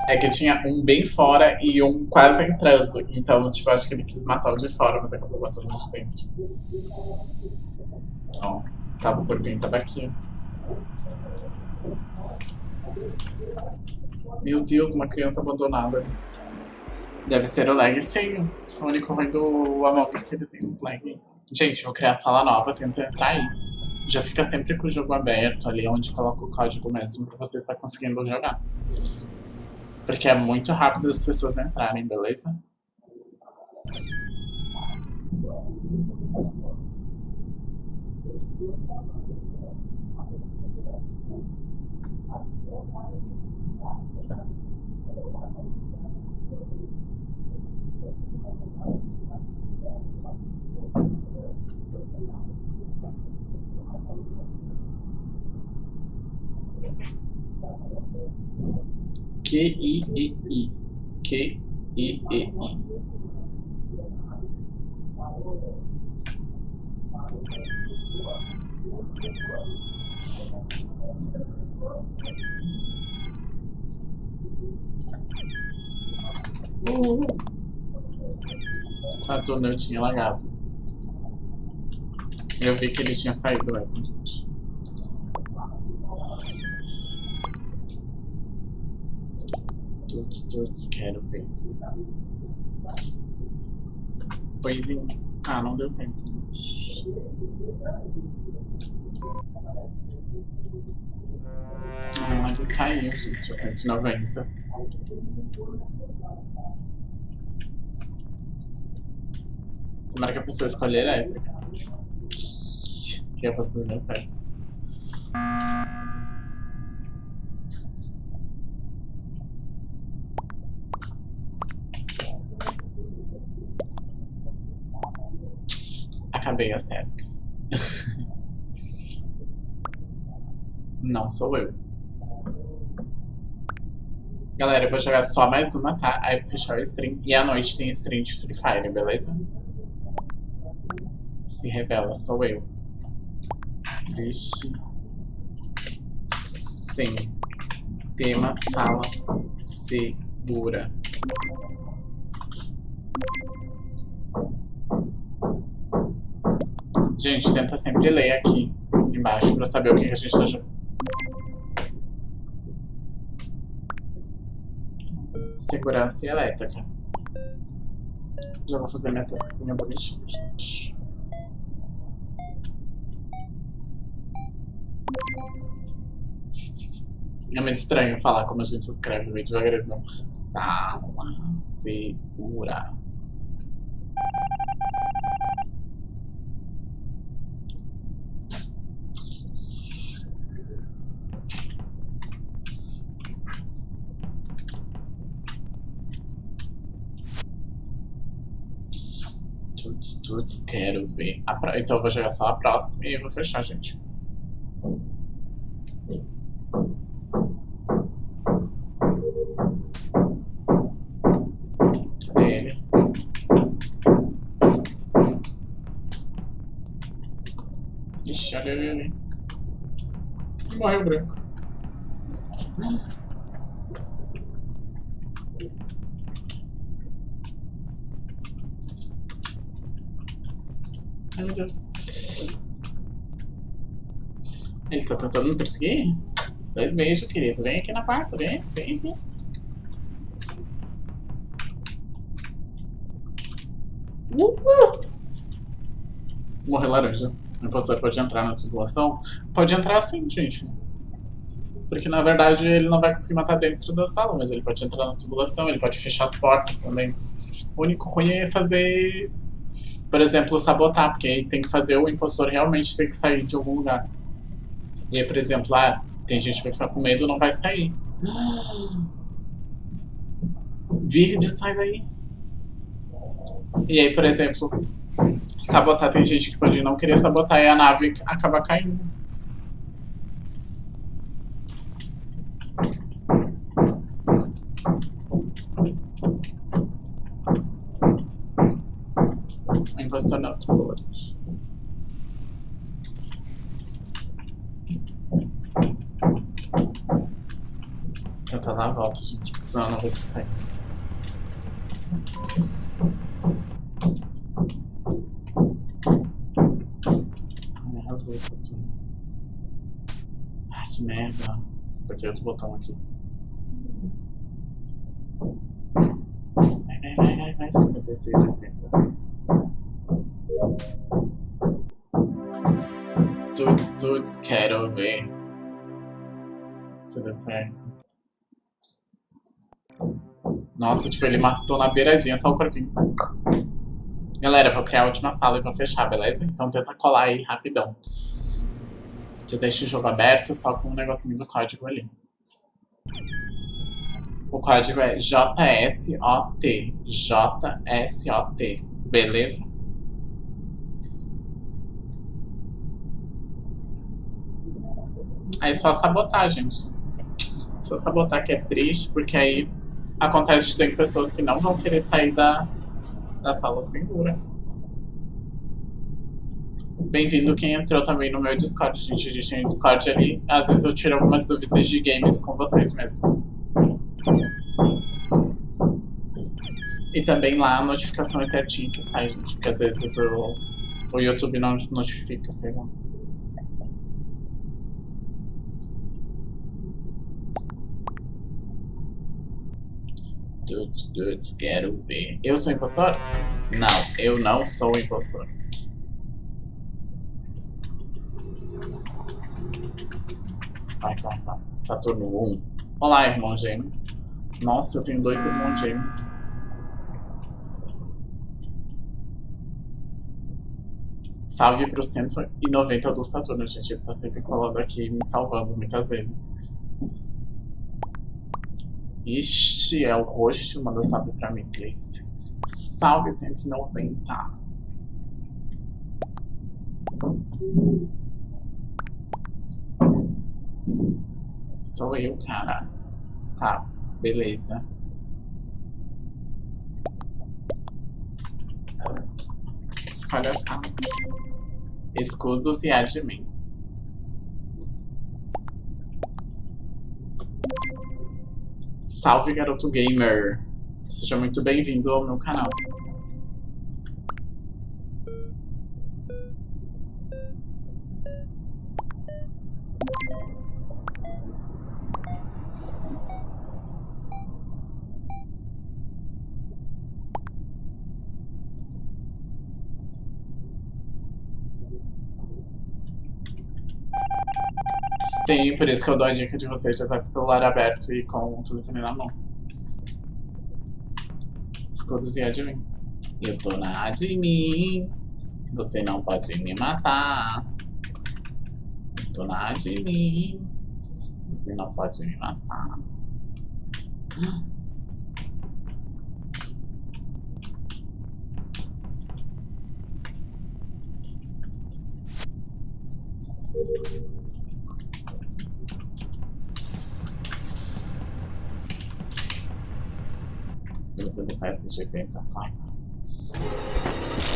É que tinha um bem fora e um quase entrando. Então, tipo, acho que ele quis matar o de fora, mas acabou batendo no de dentro. Ó, tava o corpinho, tava aqui. Meu Deus, uma criança abandonada. Deve ser o lag, sim. O único ruim do Amonger que ele tem uns lag. Gente, vou criar sala nova, tenta entrar aí. Já fica sempre com o jogo aberto ali, onde coloca o código mesmo, pra você estar conseguindo jogar. Porque é muito rápido as pessoas não entrarem, beleza? QIEI. QIEI. Saturno eu tinha lagado. Eu vi que ele tinha saído mesmo, gente. Todos, quero ver. Pois em... Ah, não deu tempo. Ah, ele caiu, gente, 190. Tomara que a pessoa escolha elétrica. Que é pra fazer minhas testes. Acabei as tasks. Não sou eu. Galera, eu vou jogar só mais uma, tá? Aí eu vou fechar o stream. E à noite tem stream de Free Fire, beleza? Se revela, sou eu. Vixe. Sim. Tema, sala segura. Gente, tenta sempre ler aqui embaixo pra saber o que a gente tá jogando. Segurança e elétrica. Já vou fazer minha tasquinha bonitinha, gente. É muito estranho falar como a gente escreve meio devagarinho, não. Sala segura. Tuts, quero ver. Então eu vou jogar só a próxima e eu vou fechar, gente. Cadê ele? Ixi, olha ele. E morreu branco. Ai, meu Deus. Ele tá tentando me perseguir? 2 beijos, querido. Vem aqui na quarta, vem aqui. Morreu laranja. O impostor pode entrar na tubulação? Pode entrar sim, gente. Porque na verdade ele não vai conseguir matar dentro da sala, mas ele pode entrar na tubulação, ele pode fechar as portas também. O único ruim é fazer, por exemplo, sabotar, porque aí tem que fazer o impostor realmente ter que sair de algum lugar. E aí, por exemplo, tem gente que vai ficar com medo e não vai sair. Verde, sai daí. E aí, por exemplo, sabotar, tem gente que pode não querer sabotar e a nave acaba caindo. O impostor não, boas. Tentar dar a volta, gente, porque senão eu não vou sair. Ai, arrasou essa turma. Ai, que merda. Vou ter outro botão aqui. Vai, 76, 80. Tuts, quero ver se dá certo. Nossa, tipo, ele matou na beiradinha, só o corpinho. Galera, eu vou criar a última sala e vou fechar, beleza? Então tenta colar aí rapidão. Eu deixo o jogo aberto só com um negocinho do código ali. O código é JSOT. JSOT. Beleza? Aí só sabotar, gente. Só sabotar, que é triste, porque aí acontece de ter pessoas que não vão querer sair da sala segura. Bem-vindo quem entrou também no meu Discord, gente. A gente tem um Discord ali. Às vezes eu tiro algumas dúvidas de games com vocês mesmos. E também lá a notificação é certinha que sai, gente. Porque às vezes o YouTube não notifica, sei lá. Dudes, quero ver. Eu sou impostor? Não, eu não sou impostor. Vai. Saturno 1. Olá, irmão gêmeo. Nossa, eu tenho 2 irmãos gêmeos. Salve pro 190 do Saturno, gente. Ele tá sempre colando aqui, me salvando muitas vezes. Ixi, é o roxo. Manda salve pra mim, please. Salve 190. Sou eu, cara. Tá, beleza. Escolha as armas. Escudos e admin. Salve, garoto gamer. Seja muito bem-vindo ao meu canal. Sim, por isso que eu dou a dica de vocês já estar com o celular aberto e com o telefone na mão. Escudos e admin. Eu tô na admin. Você não pode me matar. Eu tô na admin. Você não pode me matar. Eu tô no PS80, tá?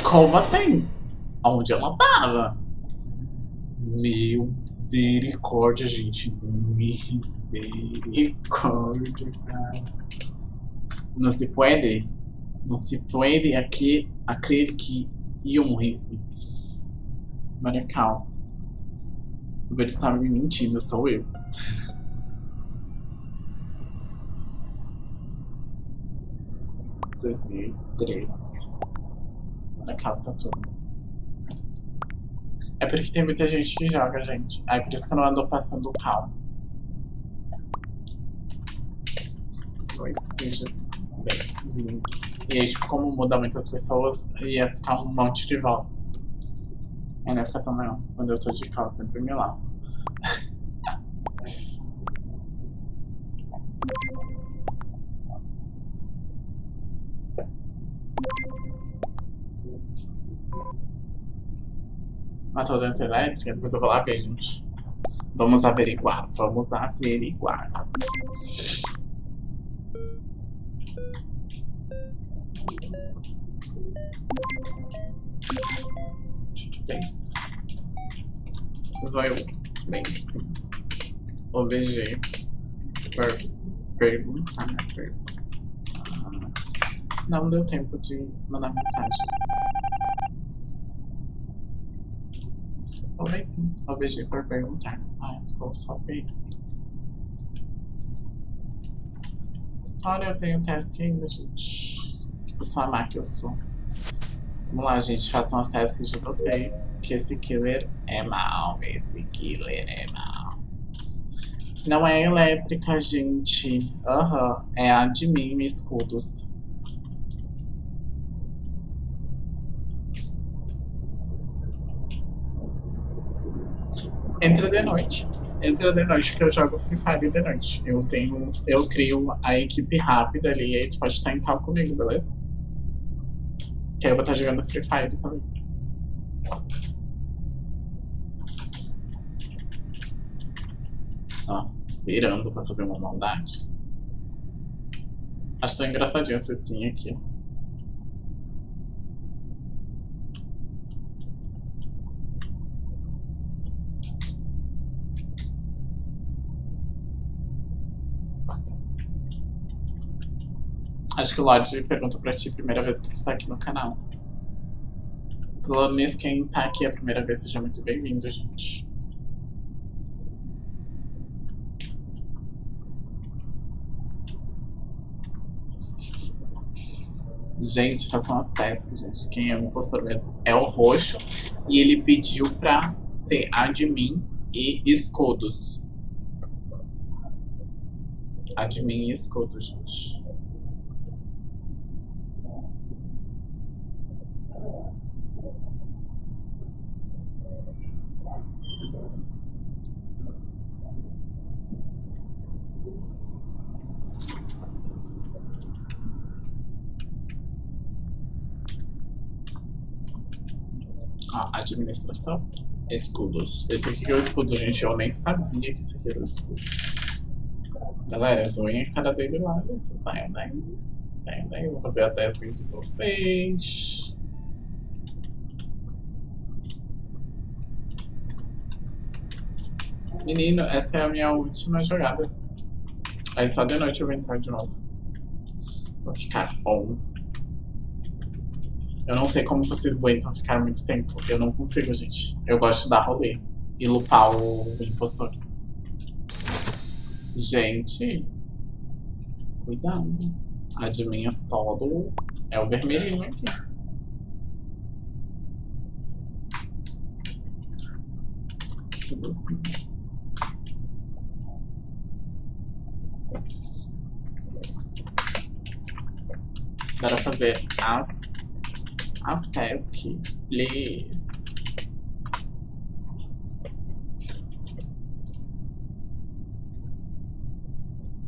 Como assim? Onde ela tava? Meu misericórdia, gente. Misericórdia, cara. Não se pode. Não se pode acreditar que iam rir-se. Maria, calma. O Bora estava me mentindo, sou eu. (2003) Na calça turma. É porque tem muita gente que joga, gente. É por isso que eu não ando passando calma. Pois seja bem-vindo. E aí, tipo, como muda muitas pessoas, ia ficar um monte de voz. Aí não ia ficar tão legal. Quando eu tô de calça, sempre me lasco. Matou dentro elétrica? Depois eu vou lá ver, gente. Vamos averiguar. Vamos averiguar. Tudo bem. Vai bem, sim. O VG. Perguntar, né? Não deu tempo de mandar mensagem. Talvez sim. O VG por perguntar. Ah, ficou só P. Olha, eu tenho teste ainda, gente. Que pessoa má que eu sou. Vamos lá, gente. Façam as tasks de vocês. Que esse killer é mau. Esse killer é mau. Não é elétrica, gente. Aham. É admin escudos. Entra de noite. Entra de noite que eu jogo Free Fire de noite. Eu crio a equipe rápida ali e aí tu pode estar em cal comigo, beleza? Que aí eu vou estar jogando Free Fire também. Ó, esperando pra fazer uma maldade. Acho tão engraçadinho essa skin aqui. Acho que o Lorde perguntou pra ti, primeira vez que tu tá aqui no canal. Falando nisso, quem tá aqui a primeira vez, seja muito bem-vindo, gente. Gente, façam as tasks, gente. Quem é o impostor mesmo é o roxo. E ele pediu pra ser admin e escudos. Admin e escudos, gente. Administração, escudos. Esse aqui é o escudo, gente. Eu nem sabia que esse aqui era o escudo. Galera, zoem a cara dele lá, gente. Vocês saiam daí. Saiam daí. Eu vou fazer a teste de vocês. Menino, essa é a minha última jogada. Aí só de noite eu vou entrar de novo. Vou ficar bom. Eu não sei como vocês aguentam ficar muito tempo. Eu não consigo, gente. Eu gosto de dar rolê e lupar o impostor. Gente, cuidado. Admin solo é o vermelhinho aqui. Tudo assim. Bora fazer as tasks, please.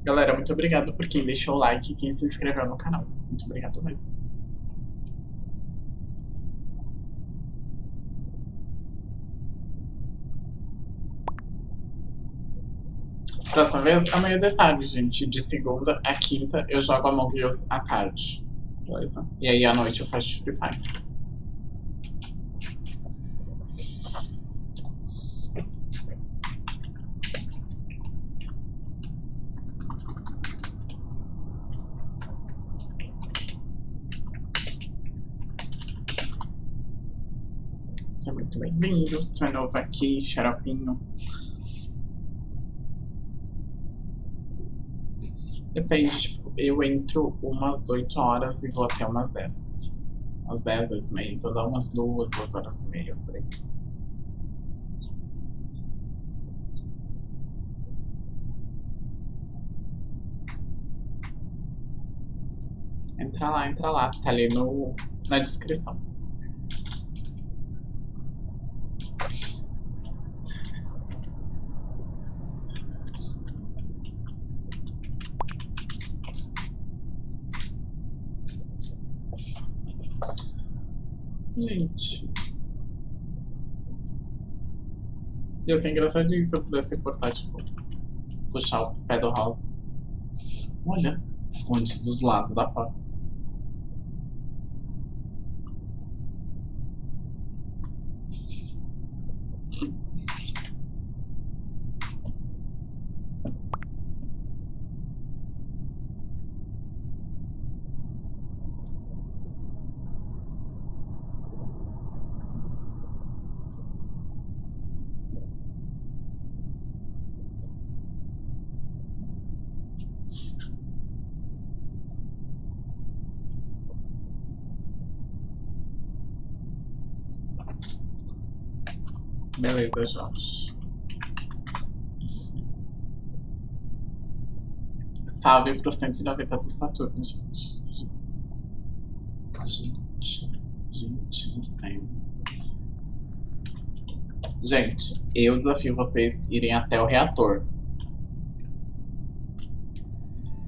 Galera, muito obrigado por quem deixou o like e quem se inscreveu no canal. Muito obrigado mesmo. Próxima vez, amanhã de tarde, gente. De segunda a quinta eu jogo AMONGUS à tarde. Beleza? E aí à noite eu faço FREEFIRE. Seja muito bem-vindo. Se tu é novo aqui, xaropinho. Depende, tipo, eu entro umas 8 horas e vou até umas 10. Umas 10, 10 e meia, então dá umas 2 horas e meia por aí. Entra lá, tá ali na descrição. Gente. Ia ser engraçadinho se eu pudesse cortar, tipo, puxar o pé do rosa. Olha, esconde dos lados da porta. Beleza, Jorge. Salve pro 190 do Saturno, gente. Gente do céu. Gente, eu desafio vocês irem até o reator.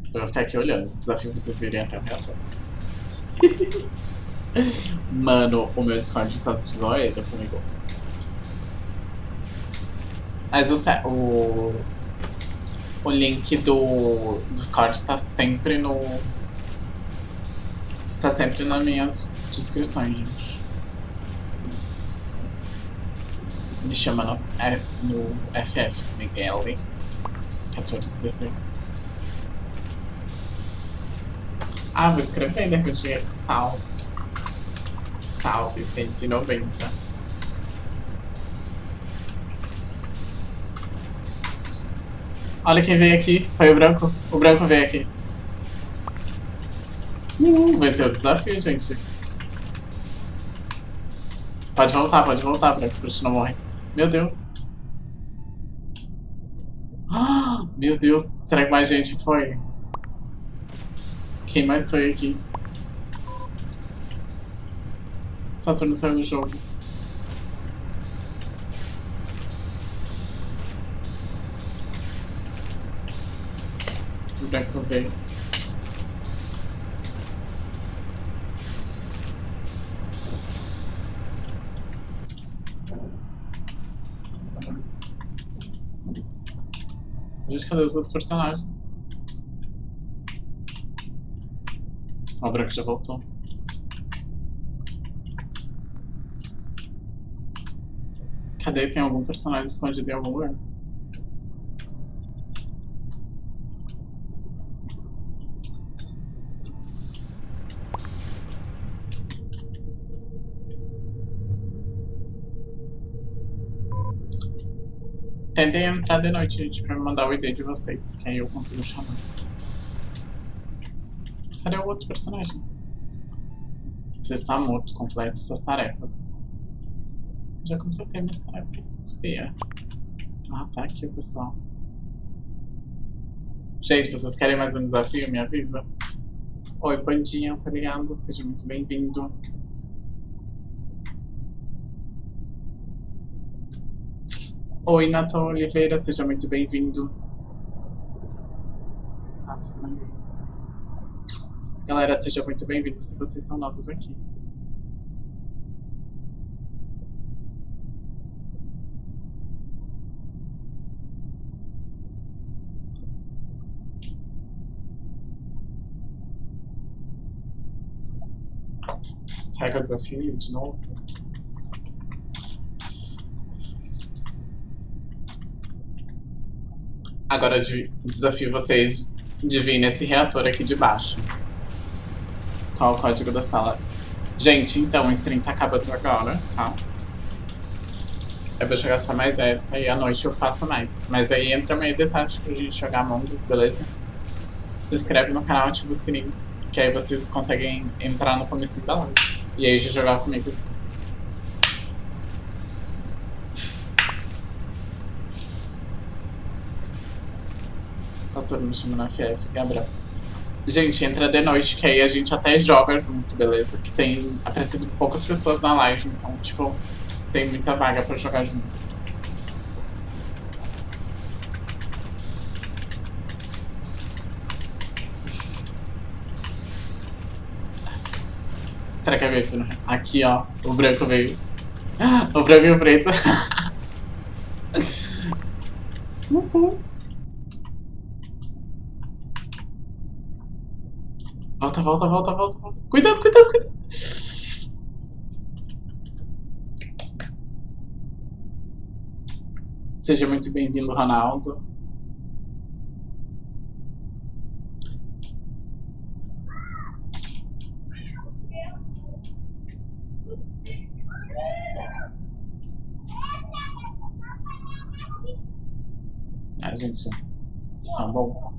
Eu vou ficar aqui olhando. Desafio vocês irem até o reator. Mano, o meu Discord tá zoando comigo. Mas O link do Discord tá sempre no... Tá sempre nas minhas descrições, gente. Me chama no FF, Miguel 14DC. Ah, vou escrever depois de salve. Salve, 190. Olha quem veio aqui. Foi o branco. O branco veio aqui. Venceu o desafio, gente. Pode voltar, branco, pra gente não morrer. Meu Deus. Ah, meu Deus. Será que mais gente foi? Quem mais foi aqui? Saturno saiu do jogo. O branco veio. Gente, cadê os outros personagens? Ó, o branco já voltou. Cadê? Tem algum personagem escondido em algum lugar? Tentem entrar de noite, gente, pra me mandar o ID de vocês, que aí eu consigo chamar. Cadê o outro personagem? Você está morto, complete suas tarefas. Já completei minhas tarefas, feia. Ah, tá aqui o pessoal. Gente, vocês querem mais um desafio? Me avisa. Oi, Pandinha, tá ligado? Seja muito bem-vindo. Oi, Nato Oliveira, seja muito bem-vindo. Galera, seja muito bem-vindo se vocês são novos aqui. Será que eu desafio de novo? Agora eu desafio vocês de vir nesse reator aqui de baixo. Qual o código da sala? Gente, então o stream tá acabando agora, tá? Eu vou jogar só mais essa e à noite eu faço mais. Mas aí entra meio de tarde pra gente jogar Among, beleza? Se inscreve no canal, ativa o sininho, que aí vocês conseguem entrar no começo da live. E aí já jogar comigo. Tá todo mundo me chamando FF, Gabriel. Gente, entra de noite, que aí a gente até joga junto, beleza? Que tem aparecido poucas pessoas na live, então, tipo, tem muita vaga pra jogar junto. Será que é veio? Aqui, ó, o branco veio. O branco e o preto. Uhul. Volta, volta, volta, volta, volta. Cuidado, cuidado, cuidado. Seja muito bem-vindo, Ronaldo. Ah, gente, vocês são bons.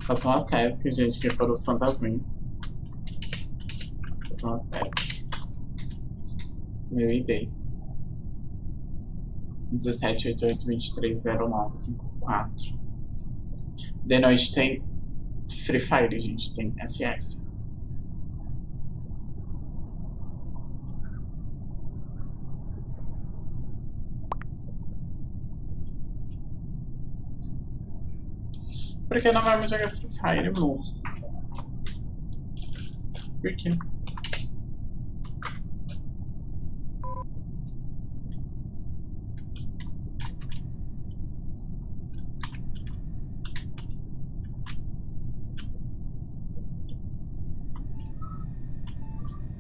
Façam as tasks, gente, que foram os fantasminhas. Façam as tasks. Meu ID. 1788230954. De noite tem FREEFIRE, gente. Tem FF. Por que não vamos jogar FREEFIRE, moço? Por quê?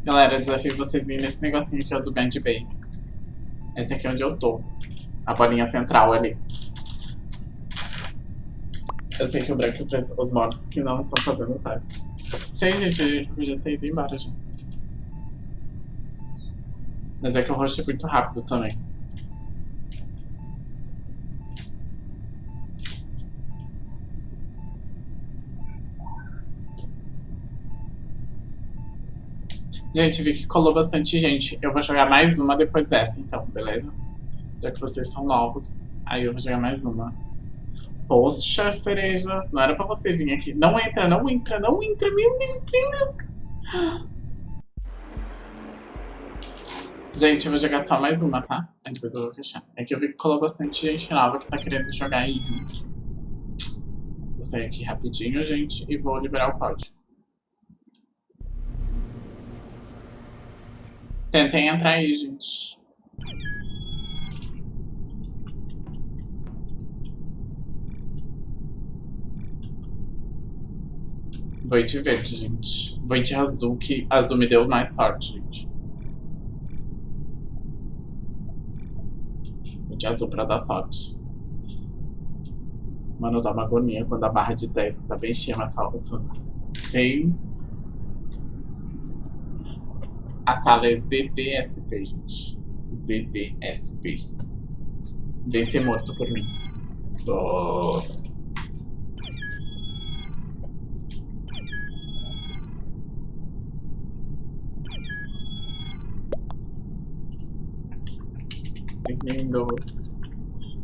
Galera, eu desafio vocês virem nesse negocinho aqui, ó, do Band Bay. Esse aqui é onde eu tô. A bolinha central ali. Eu sei que o branco é os mortos que não estão fazendo o task. Sei, gente, a gente podia ter ido embora já. Mas é que o roxo é muito rápido também. Gente, vi que colou bastante gente. Eu vou jogar mais uma depois dessa, então, beleza? Já que vocês são novos, aí eu vou jogar mais uma. Poxa, cereja, não era pra você vir aqui. Não entra, não entra, não entra. Meu Deus, meu Deus. Gente, eu vou jogar só mais uma, tá? Aí depois eu vou fechar. É que eu vi que colou bastante gente nova que tá querendo jogar aí junto. Vou sair aqui rapidinho, gente, e vou liberar o código. Tentem entrar aí, gente. Vou de verde, gente. Vou de azul, que azul me deu mais sorte, gente. Vou de azul pra dar sorte. Mano, dá uma agonia quando a barra de 10 tá bem cheia, mas só sei. A sala é ZDSP, gente. ZDSP. Vem ser morto por mim. Tô... Windows.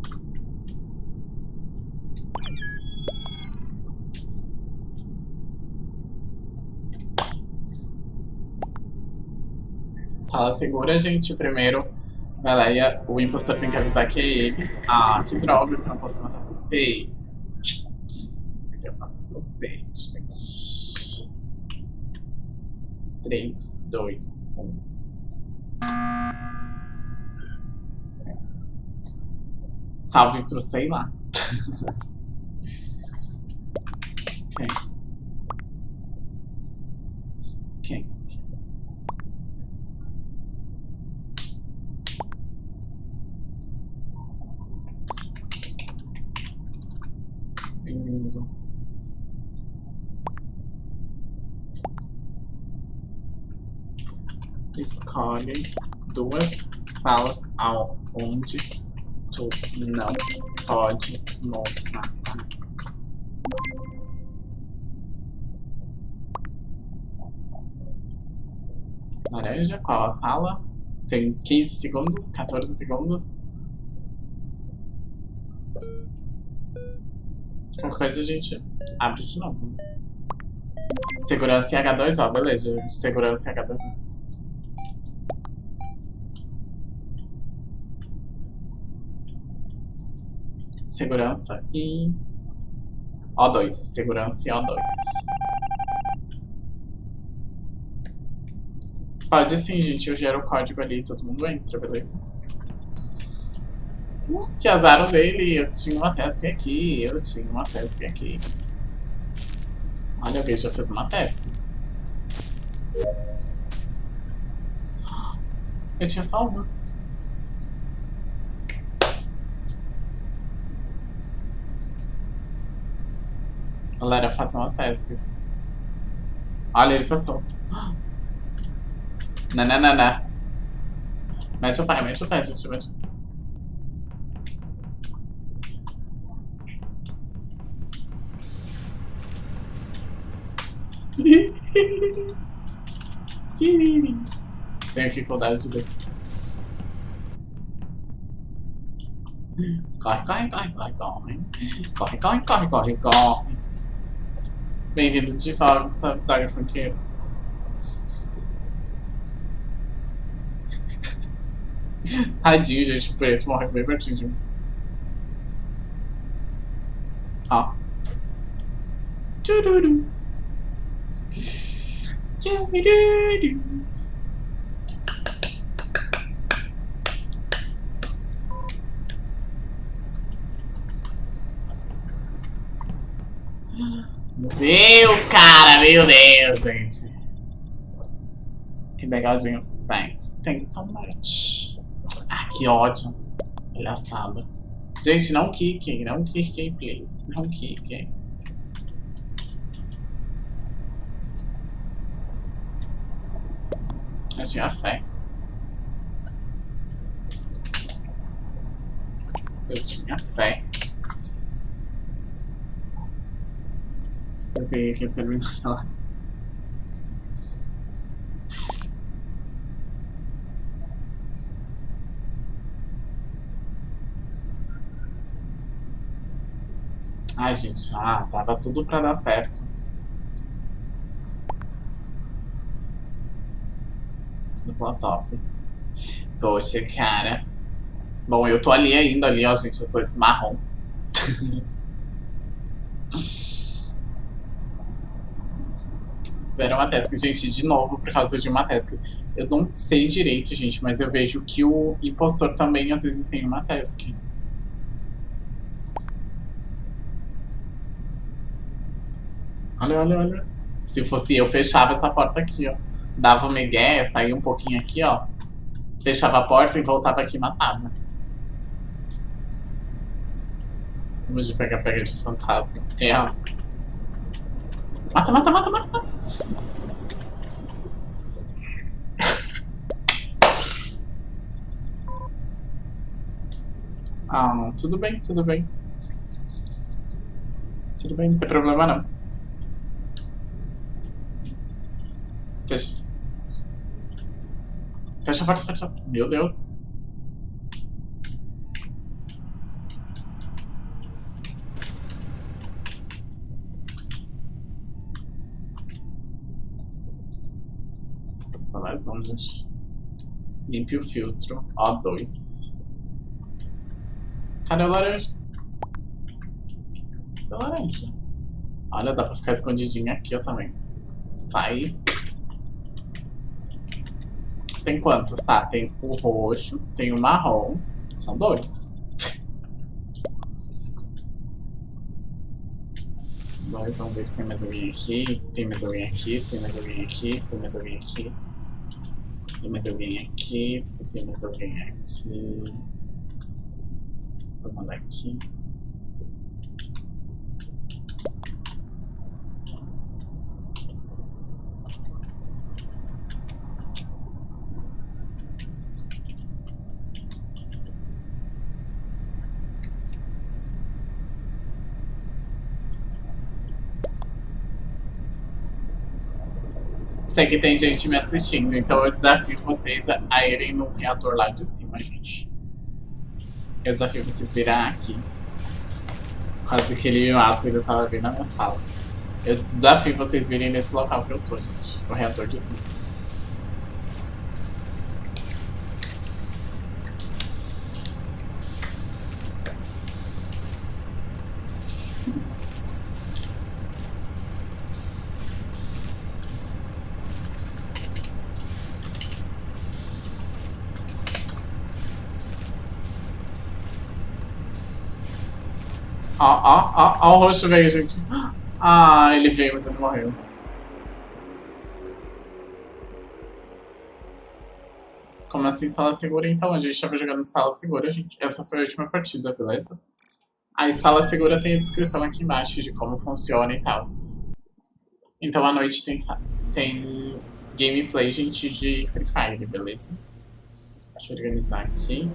Sala segura, gente. Primeiro, vai lá e o impostor tem que avisar que é ele. Ah, que droga, que eu não posso matar vocês. Eu mato vocês, gente. 3, 2, 1. Salve pro sei lá. Quem? Bem-vindo. Escolhe 2 salas onde tu não pode nos matar. Laranja, qual a sala? Tem 15 segundos, 14 segundos. Qualquer coisa a gente abre de novo. Segurança e H2O, beleza, gente. Segurança e H2O. Segurança e O2. Segurança e O2. Pode sim, gente. Eu gero o código ali e todo mundo entra, beleza? Que azar dele. Eu tinha uma task aqui. Eu tinha uma task aqui. Olha, alguém já fez uma task. Eu tinha só uma. Galera, façam as tasks. Olha, ele passou. Nananana. Mete o pé, gente. Mete. Tenho dificuldade desse. Corre. Bem-vindo de volta, Daga Funkeiro. Tadinho, gente, o preço morre bem pertinho de mim. Ó. Tchururu. Meu Deus, cara, meu Deus, gente. Que legalzinho. Thanks. Thanks so much. Ah, que ódio. Palhaçada. Gente, não quiquem. Não quiquem, please. Não quiquem. Eu tinha fé. Eu tinha fé. Eu sei que terminou lá. Ai, gente, tava tudo pra dar certo. No top. Poxa, cara. Bom, eu tô ali ainda, ali, ó, gente, eu sou esse marrom. Fizeram uma task, gente, de novo, por causa de uma task. Eu não sei direito, gente, mas eu vejo que o impostor também, às vezes, tem uma task. Olha, olha, olha. Se fosse eu, fechava essa porta aqui, ó. Dava o migué, saía um pouquinho aqui, ó. Fechava a porta e voltava aqui e matava. Vamos de pega-pega de fantasma. É. Mata, mata, mata, mata, mata. Ah, tudo bem, tudo bem. Tudo bem, não tem problema não. Fecha. Fecha a porta, fecha a porta. Meu Deus. Só mais um, gente. Limpe o filtro. O2. Cadê o laranja? Cadê o laranja? Olha, dá pra ficar escondidinho aqui, ó, também. Sai. Tem quantos? Tá, tem o roxo, tem o marrom. São 2. 2, vamos ver se tem mais alguém aqui, se tem mais alguém aqui, se tem mais alguém aqui, se tem mais alguém aqui. Tem mais alguém aqui, se tem mais alguém aqui. Vou mandar aqui. Sei que tem gente me assistindo, então eu desafio vocês a irem no reator lá de cima, gente. Eu desafio vocês virem aqui. Quase que ele me mata, ele estava bem na minha sala. Eu desafio vocês virem nesse local que eu tô, gente. No reator de cima. Ó, o roxo veio, gente. Ah, ele veio, mas ele morreu. Como assim, sala segura? Então, a gente tava jogando sala segura, gente. Essa foi a última partida, beleza? A sala segura tem a descrição aqui embaixo de como funciona e tal. Então, à noite tem gameplay, gente, de Free Fire, beleza? Deixa eu organizar aqui.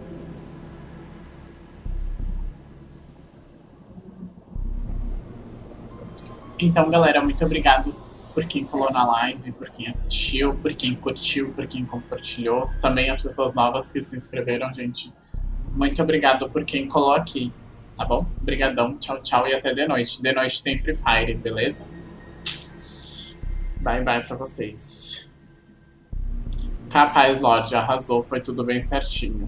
Então, galera, muito obrigado por quem colou na live, por quem assistiu, por quem curtiu, por quem compartilhou. Também as pessoas novas que se inscreveram, gente. Muito obrigado por quem colou aqui, tá bom? Obrigadão, tchau, tchau e até de noite. De noite tem Free Fire, beleza? Bye, bye pra vocês. Capaz, Lorde, arrasou, foi tudo bem certinho.